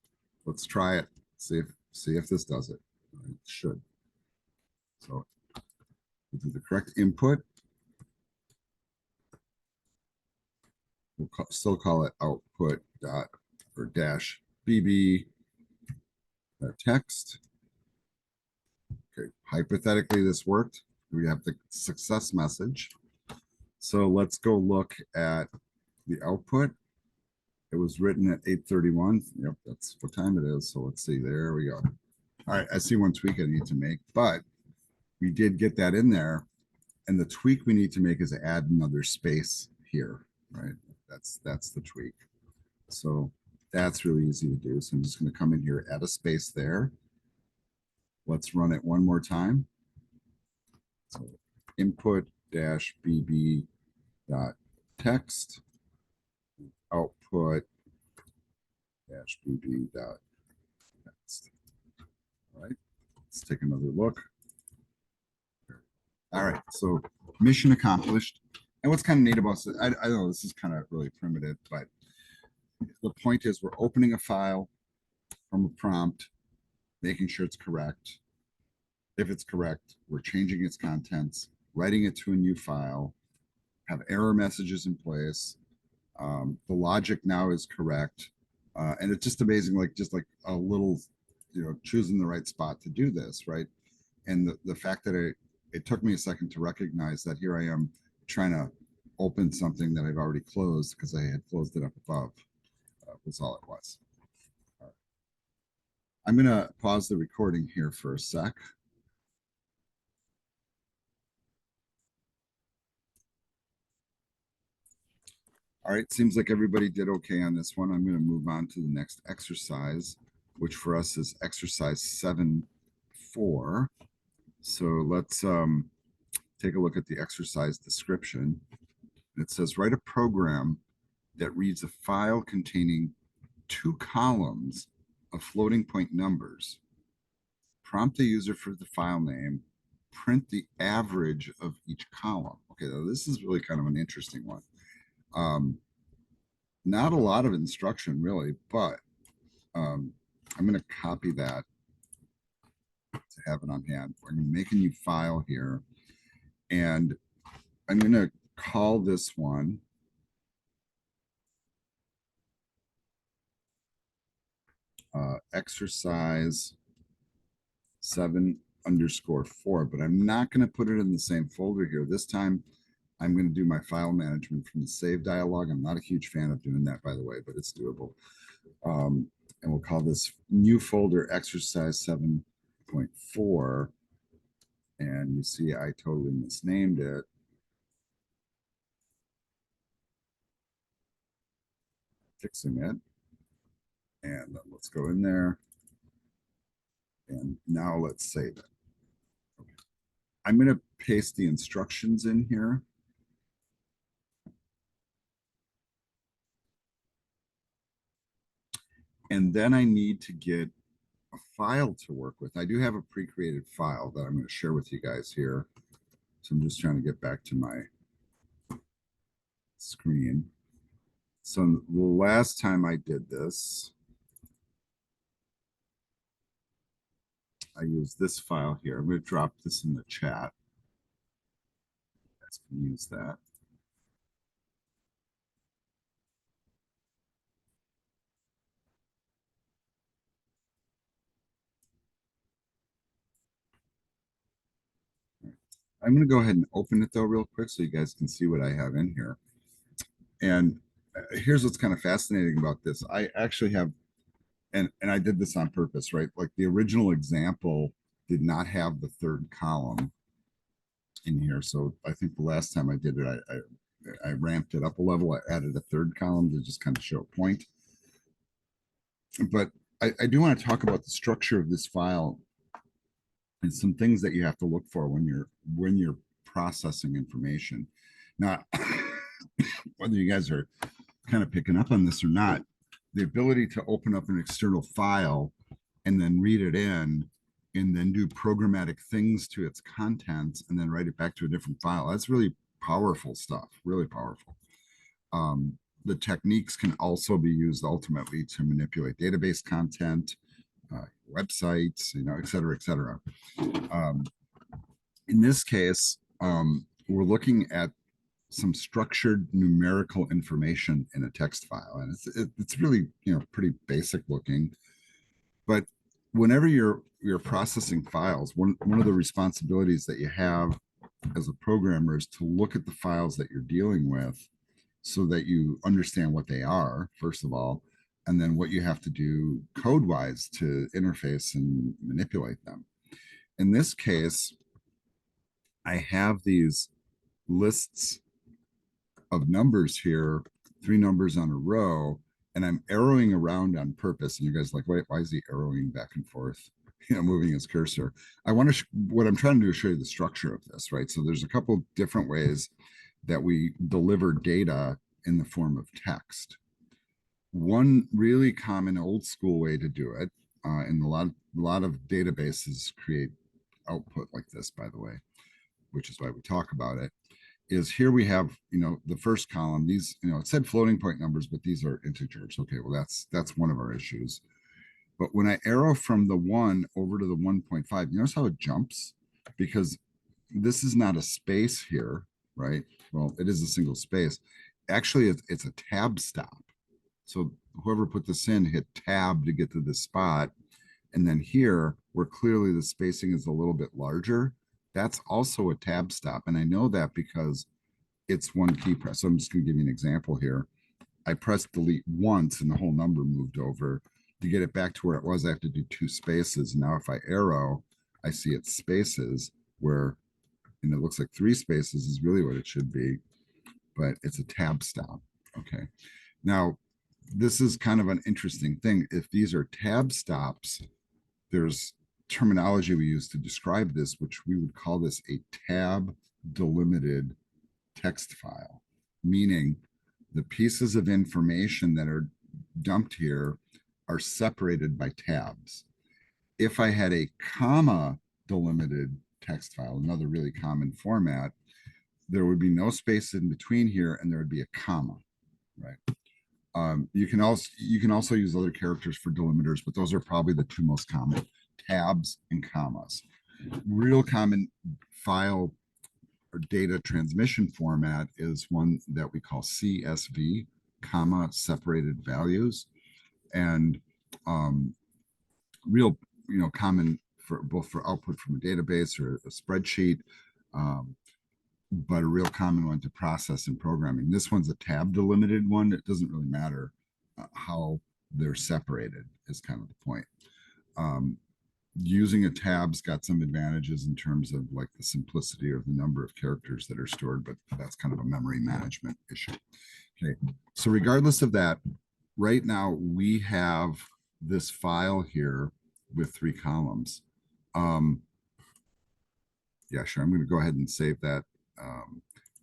let's try it. See if this does it. It should. So we'll do the correct input. We'll still call it output dot or dash bb text. Okay, hypothetically this worked. We have the success message. So let's go look at the output. It was written at 8:31. Yep, that's what time it is. So let's see. There we go. All right, I see one tweak I need to make, but we did get that in there. And the tweak we need to make is add another space here, right? That's the tweak. So that's really easy to do. So I'm just going to come in here, add a space there. Let's run it one more time. So input dash bb dot text output dash bb dot text. All right, let's take another look. All right, so mission accomplished. And what's kind of neat about this, I know this is kind of really primitive, but the point is we're opening a file from a prompt, making sure it's correct. If it's correct, we're changing its contents, writing it to a new file, have error messages in place. The logic now is correct. And it's just amazing, like just like a little, choosing the right spot to do this, right? And the fact that it took me a second to recognize that here I am trying to open something that I've already closed because I had closed it up above, was all it was. I'm going to pause the recording here for a sec. All right, seems like everybody did okay on this one. I'm going to move on to the next exercise, which for us is exercise 7.4. So let's take a look at the exercise description. It says write a program that reads a file containing 2 columns of floating point numbers. Prompt the user for the file name. Print the average of each column. Okay, now this is really kind of an interesting one. Not a lot of instruction really, but I'm going to copy that to have it on hand. We're going to make a new file here, and I'm going to call this one exercise 7_4, but I'm not going to put it in the same folder here. This time I'm going to do my file management from the save dialog. I'm not a huge fan of doing that, by the way, but it's doable. And we'll call this new folder exercise 7.4. And you see I totally misnamed it. Fixing it. And let's go in there. And now let's save it. Okay. I'm going to paste the instructions in here. And then I need to get a file to work with. I do have a pre-created file that I'm going to share with you guys here. So I'm just trying to get back to my screen. So the last time I did this, I used this file here. I'm going to drop this in the chat. You guys can use that. I'm going to go ahead and open it though real quick so you guys can see what I have in here. And here's what's kind of fascinating about this. I actually have, and I did this on purpose, right? Like the original example did not have the third column in here. So I think the last time I did it, I ramped it up a level. I added a third column to just kind of show a point. But I do want to talk about the structure of this file and some things that you have to look for when you're processing information. Now, whether you guys are kind of picking up on this or not, the ability to open up an external file and then read it in and then do programmatic things to its contents and then write it back to a different file. That's really powerful stuff, really powerful. The techniques can also be used ultimately to manipulate database content, websites, et cetera, et cetera. Um, in this case, we're looking at some structured numerical information in a text file, and it's really pretty basic looking. But whenever you're processing files, one of the responsibilities that you have as a programmer is to look at the files that you're dealing with so that you understand what they are, first of all, and then what you have to do code wise to interface and manipulate them. In this case, I have these lists of numbers here, 3 numbers on a row, and I'm arrowing around on purpose. And you guys are like, wait, why is he arrowing back and forth? Moving his cursor. What I'm trying to do is show you the structure of this, right? So there's a couple different ways that we deliver data in the form of text. One really common old school way to do it, and a lot of databases create output like this, by the way, which is why we talk about it, is here we have, the first column, these, it said floating point numbers, but these are integers. Okay, well, that's one of our issues. But when I arrow from the 1 over to the 1.5, you notice how it jumps? Because this is not a space here, right? Well, it is a single space. Actually, it's a tab stop. So whoever put this in hit tab to get to this spot. And then here, where clearly the spacing is a little bit larger, that's also a tab stop. And I know that because it's one key press. So I'm just going to give you an example here. I pressed delete once and the whole number moved over. To get it back to where it was, I have to do 2 spaces. Now, if I arrow, I see it's spaces where, and it looks like 3 spaces is really what it should be, but it's a tab stop. Okay. Now, this is kind of an interesting thing. If these are tab stops, there's terminology we use to describe this, which we would call this a tab delimited text file, meaning the pieces of information that are dumped here are separated by tabs. If I had a comma delimited text file, another really common format, there would be no space in between here and there would be a comma, right? You can also use other characters for delimiters, but those are probably the 2 most common: tabs and commas. Real common file or data transmission format is one that we call CSV, comma separated values, and real common for both for output from a database or a spreadsheet. But a real common one to process in programming. This one's a tab delimited one. It doesn't really matter how they're separated is kind of the point. Using a tab's got some advantages in terms of like the simplicity or the number of characters that are stored, but that's kind of a memory management issue. Okay, so regardless of that, right now we have this file here with 3 columns. Yeah, sure. I'm going to go ahead and save that.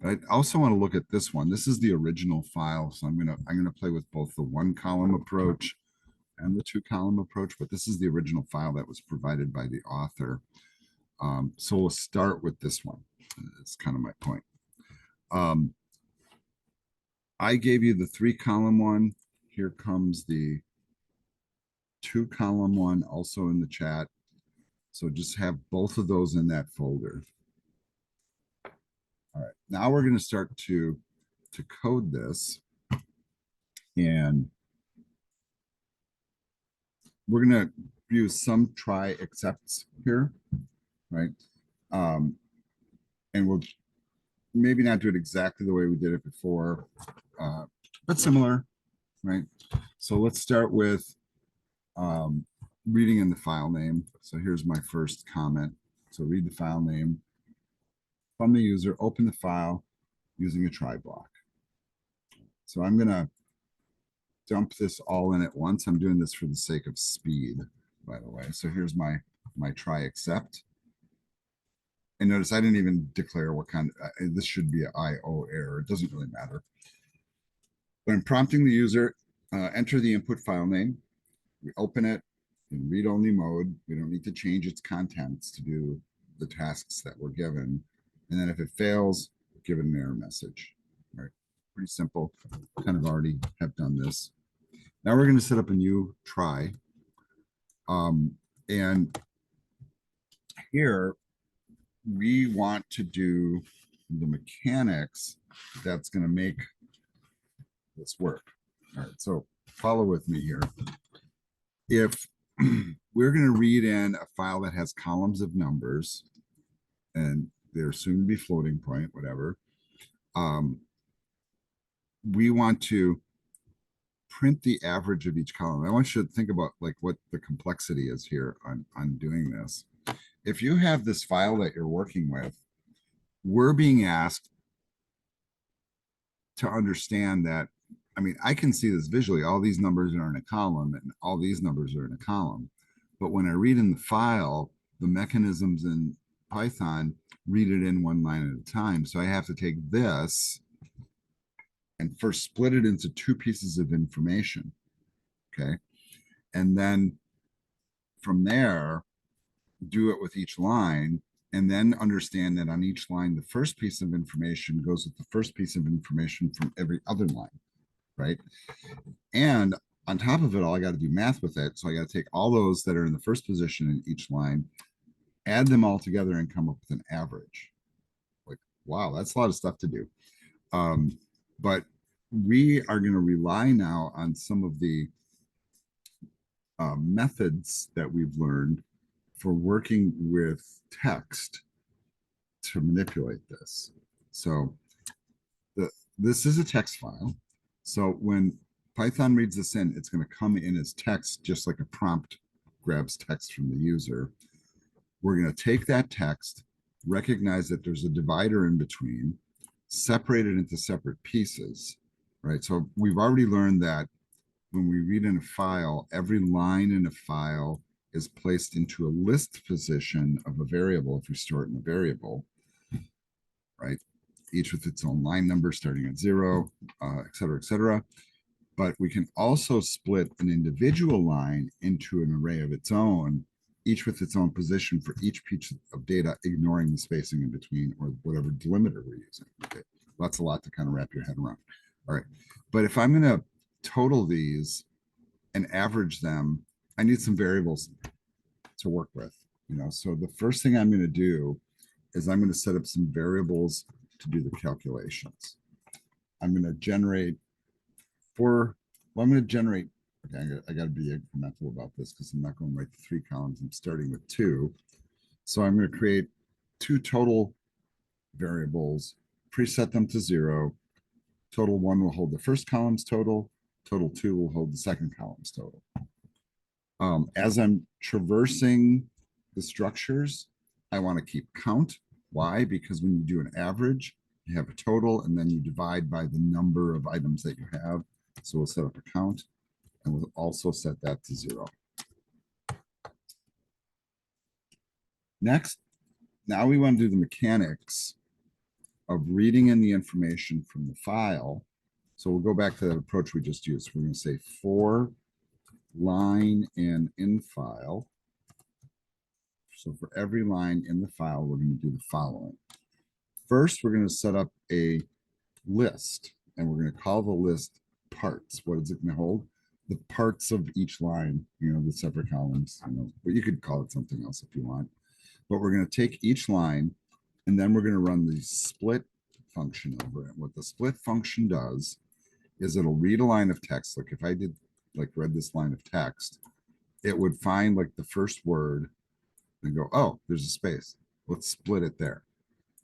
But I also want to look at this one. This is the original file, so I'm gonna play with both the 1 column approach and the 2 column approach. But this is the original file that was provided by the author. So we'll start with this one. It's kind of my point. I gave you the 3 column one. Here comes the 2 column one, also in the chat. So just have both of those in that folder. All right, now we're going to start to code this, and we're going to use some try excepts here, right? And we'll maybe not do it exactly the way we did it before, but similar, right? So let's start with reading in the file name. So here's my first comment. So read the file name from the user, open the file using a try block. So I'm gonna dump this all in at once. I'm doing this for the sake of speed, by the way. So here's my try accept. And notice I didn't even declare what kind of, this should be an IO error. It doesn't really matter. When prompting the user, enter the input file name. We open it in read-only mode. We don't need to change its contents to do the tasks that we're given. And then if it fails, give it an error message. All right, pretty simple. Kind of already have done this. Now we're going to set up a new try. And here we want to do the mechanics that's going to make this work. All right, so follow with me here. If we're going to read in a file that has columns of numbers, and they're soon to be floating point, whatever, we want to print the average of each column. I want you to think about like what the complexity is here on doing this. If you have this file that you're working with, we're being asked to understand that, I mean, I can see this visually. All these numbers are in a column and all these numbers are in a column. But when I read in the file, the mechanisms in Python read it in one line at a time. So I have to take this and first split it into two pieces of information. Okay. And then from there, do it with each line, and then understand that on each line, the first piece of information goes with the first piece of information from every other line, right? And on top of it all, I got to do math with it. So I got to take all those that are in the first position in each line, add them all together, and come up with an average. Like, wow, that's a lot of stuff to do. But we are going to rely now on some of the methods that we've learned for working with text to manipulate this. So this is a text file. So when Python reads this in, it's going to come in as text, just like a prompt grabs text from the user. We're going to take that text, recognize that there's a divider in between, separate it into separate pieces, right? So we've already learned that when we read in a file, every line in a file is placed into a list position of a variable if we store it in a variable, right? Each with its own line number starting at 0, et cetera, et cetera. But we can also split an individual line into an array of its own, each with its own position for each piece of data, ignoring the spacing in between or whatever delimiter we're using. Okay, that's a lot to kind of wrap your head around. All right, but if I'm going to total these and average them, I need some variables to work with. So the first thing I'm going to do is I'm going to set up some variables to do the calculations. I'm going to generate okay, I got to be incremental about this because I'm not going right to 3 columns. I'm starting with 2. So I'm going to create 2 total variables, preset them to 0. Total 1 will hold the first column's total. Total 2 will hold the second column's total. As I'm traversing the structures, I want to keep count. Why? Because when you do an average, you have a total and then you divide by the number of items that you have. So we'll set up a count and we'll also set that to 0. Next, now we want to do the mechanics of reading in the information from the file. So we'll go back to that approach we just used. We're going to say for line and in file. So for every line in the file, we're going to do the following. First, we're going to set up a list, and we're going to call the list parts. What is it going to hold? The parts of each line, the separate columns, but you could call it something else if you want. But we're going to take each line, and then we're going to run the split function over it. What the split function does is it'll read a line of text. Like if I did read this line of text, it would find like the first word and go, oh, there's a space. Let's split it there.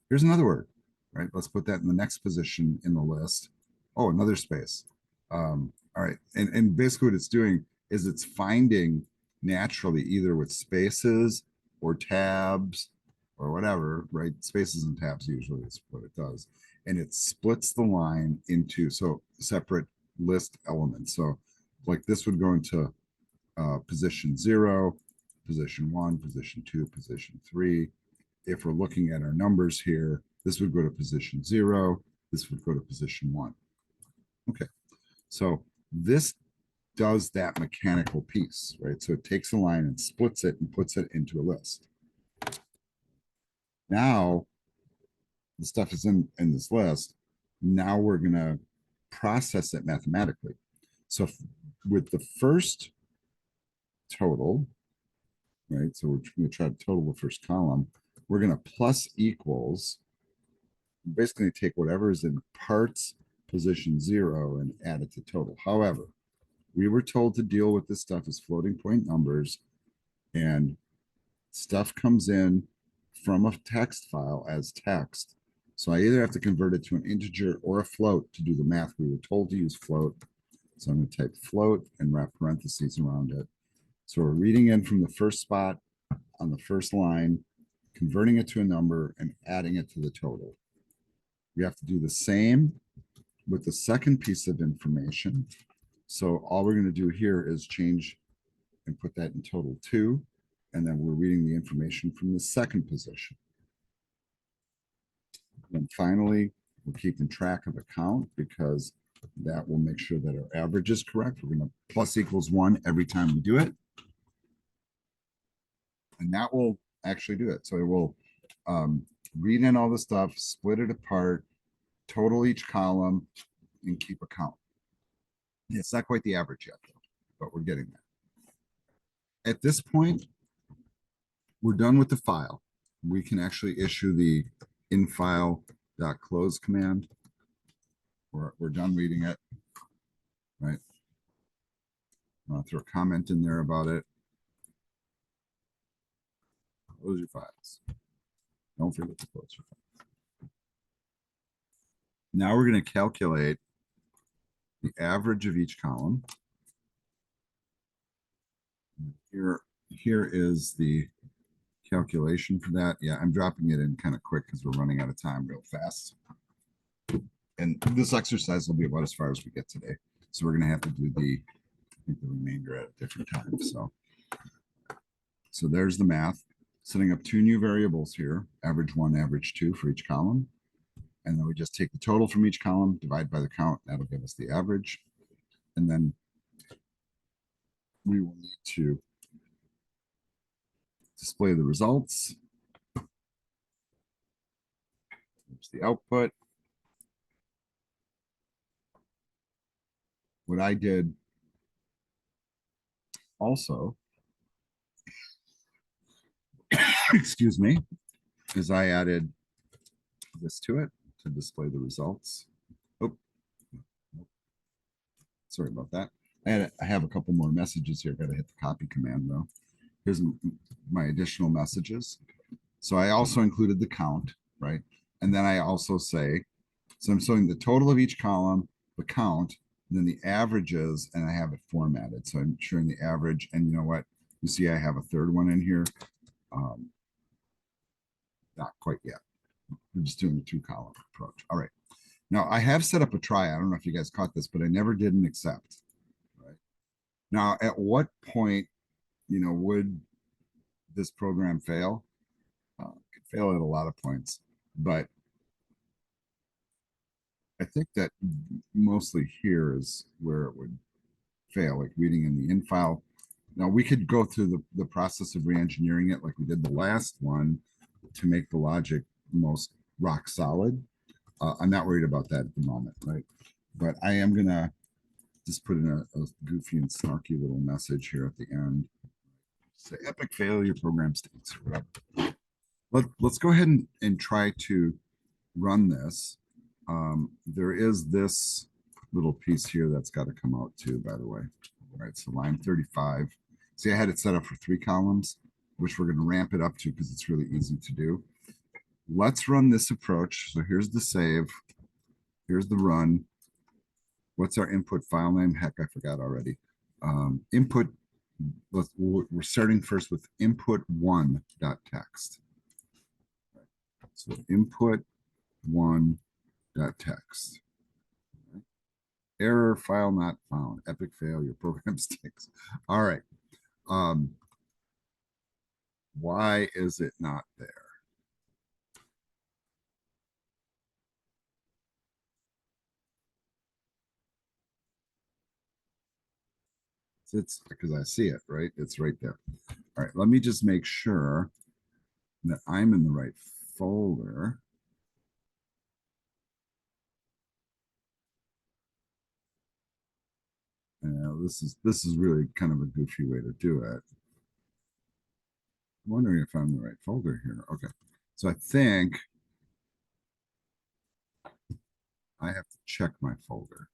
Here's another word, right? Let's put that in the next position in the list. Oh, another space. All right. And basically what it's doing is it's finding naturally either with spaces or tabs or whatever, right? Spaces and tabs usually is what it does. And it splits the line into so separate list elements. So like this would go into position 0, position 1, position 2, position 3. If we're looking at our numbers here, this would go to position 0. This would go to position 1. Okay. So this does that mechanical piece, right? So it takes a line and splits it and puts it into a list. Now the stuff is in this list. Now we're going to process it mathematically. So with the first total, right? So we're going to try to total the first column. We're going to plus equals, basically take whatever is in parts position 0 and add it to total. However, we were told to deal with this stuff as floating point numbers, and stuff comes in from a text file as text. So I either have to convert it to an integer or a float to do the math. We were told to use float. So I'm going to type float and wrap parentheses around it. So we're reading in from the first spot on the first line, converting it to a number and adding it to the total. We have to do the same with the second piece of information. So all we're going to do here is change and put that in total 2. And then we're reading the information from the second position. And finally, we're keeping track of a count because that will make sure that our average is correct. We're going to plus equals 1 every time we do it. And that will actually do it. So it will read in all the stuff, split it apart, total each column, and keep a count. It's not quite the average yet, though, but we're getting there. At this point, we're done with the file. We can actually issue the infile.close command. We're done reading it, right? I'll throw a comment in there about it. Close your files. Don't forget to close your files. Now we're going to calculate the average of each column. Here is the calculation for that. Yeah, I'm dropping it in kind of quick because we're running out of time real fast. And this exercise will be about as far as we get today. So we're going to have to do the remainder at a different time. So there's the math. Setting up 2 new variables here, average 1, average 2 for each column. And then we just take the total from each column, divide by the count. That'll give us the average. And then we will need to display the results. There's the output. What I did also, excuse me, is I added this to it to display the results. Oh, sorry about that. I have a couple more messages here. Got to hit the copy command though. Here's my additional messages. So I also included the count, right? And then I also say, so I'm showing the total of each column, the count, then the averages, and I have it formatted. So I'm showing the average, and you know what? You see I have a third one in here. Not quite yet. We're just doing a 2-column approach. All right. Now I have set up a try. I don't know if you guys caught this, but I never did an accept. Right. Now, at what point, would this program fail? It could fail at a lot of points, but I think that mostly here is where it would fail, like reading in the infile. Now we could go through the process of re-engineering it like we did the last one to make the logic most rock solid. I'm not worried about that at the moment, right? But I am gonna just put in a goofy and snarky little message here at the end. Say epic failure, program stinks, or whatever. Let's go ahead and try to run this. There is this little piece here that's got to come out too, by the way. All right, so line 35. See, I had it set up for 3 columns, which we're going to ramp it up to because it's really easy to do. let's run this approach. So here's the save. Here's the run. What's our input file name? Heck, I forgot already. Input, we're starting first with input1.txt. So input1.txt. Error, file not found. Epic fail, your program stinks. All right. Why is it not there? It's because I see it, right? It's right there. All right, let me just make sure that I'm in the right folder. This is really kind of a goofy way to do it. I'm wondering if I'm in the right folder here. Okay, so I think I have to check my folder.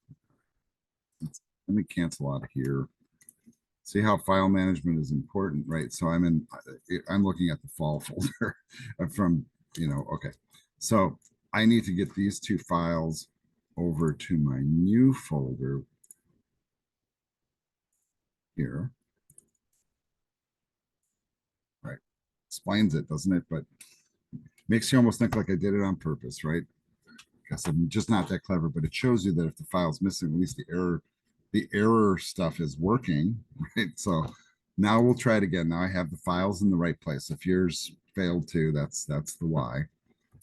Let me cancel out of here. See how file management is important, right? So I'm looking at the fall folder from, okay. So I need to get these two files over to my new folder here. Right. Explains it, doesn't it? But makes you almost think like I did it on purpose, right? Guess I'm just not that clever, but it shows you that if the file's missing, at least the error stuff is working, right? So now we'll try it again. Now I have the files in the right place. If yours failed to, that's the why.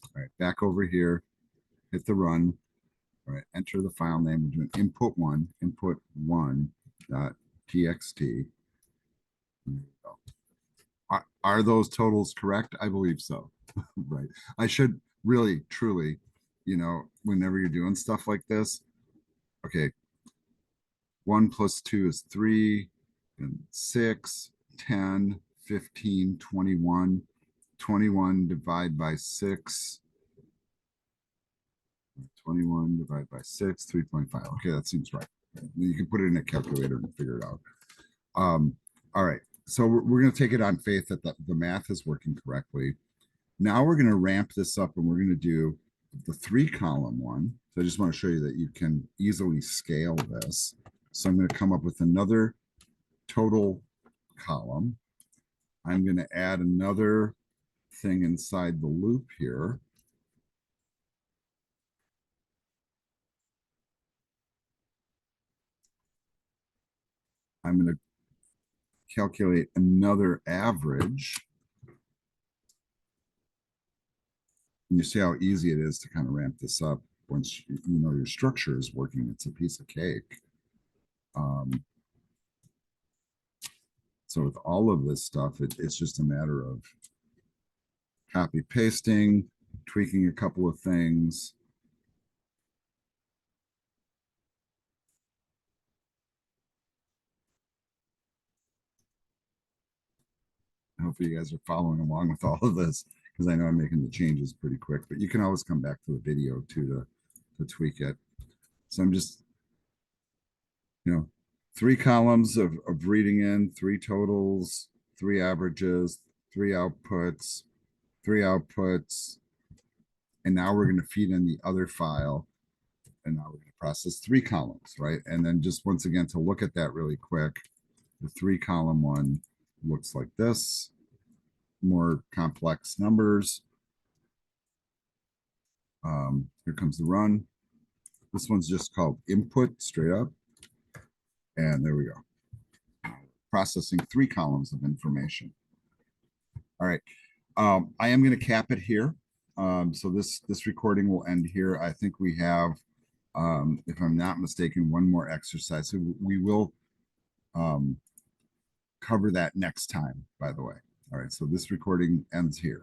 All right, back over here, hit the run. All right, enter the file name. We're doing input1.txt. Are those totals correct? I believe so. Right. I should really, truly, whenever you're doing stuff like this, okay, 1 plus 2 is 3, and 6, 10, 15, 21. 21 divided by 6. 21 divided by 6, 3.5. Okay, that seems right. You can put it in a calculator and figure it out. All right. So we're going to take it on faith that the math is working correctly. Now we're going to ramp this up and we're going to do the 3-column one. So I just want to show you that you can easily scale this. So I'm going to come up with another total column. I'm going to add another thing inside the loop here. I'm going to calculate another average. And you see how easy it is to kind of ramp this up once you know your structure is working. It's a piece of cake. So with all of this stuff, it's just a matter of copy pasting, tweaking a couple of things. Hopefully you guys are following along with all of this because I know I'm making the changes pretty quick, but you can always come back to the video too to tweak it. So I'm just, 3 columns of reading in, 3 totals, 3 averages, 3 outputs, 3 outputs. And now we're going to feed in the other file. And now we're going to process 3 columns, right? And then just once again, to look at that really quick, the 3-column one looks like this. More complex numbers. Here comes the run. This one's just called input straight up. And there we go. Processing 3 columns of information. All right. I am going to cap it here. So this recording will end here. I think we have, if I'm not mistaken, one more exercise. So we will cover that next time, by the way. All right. So this recording ends here.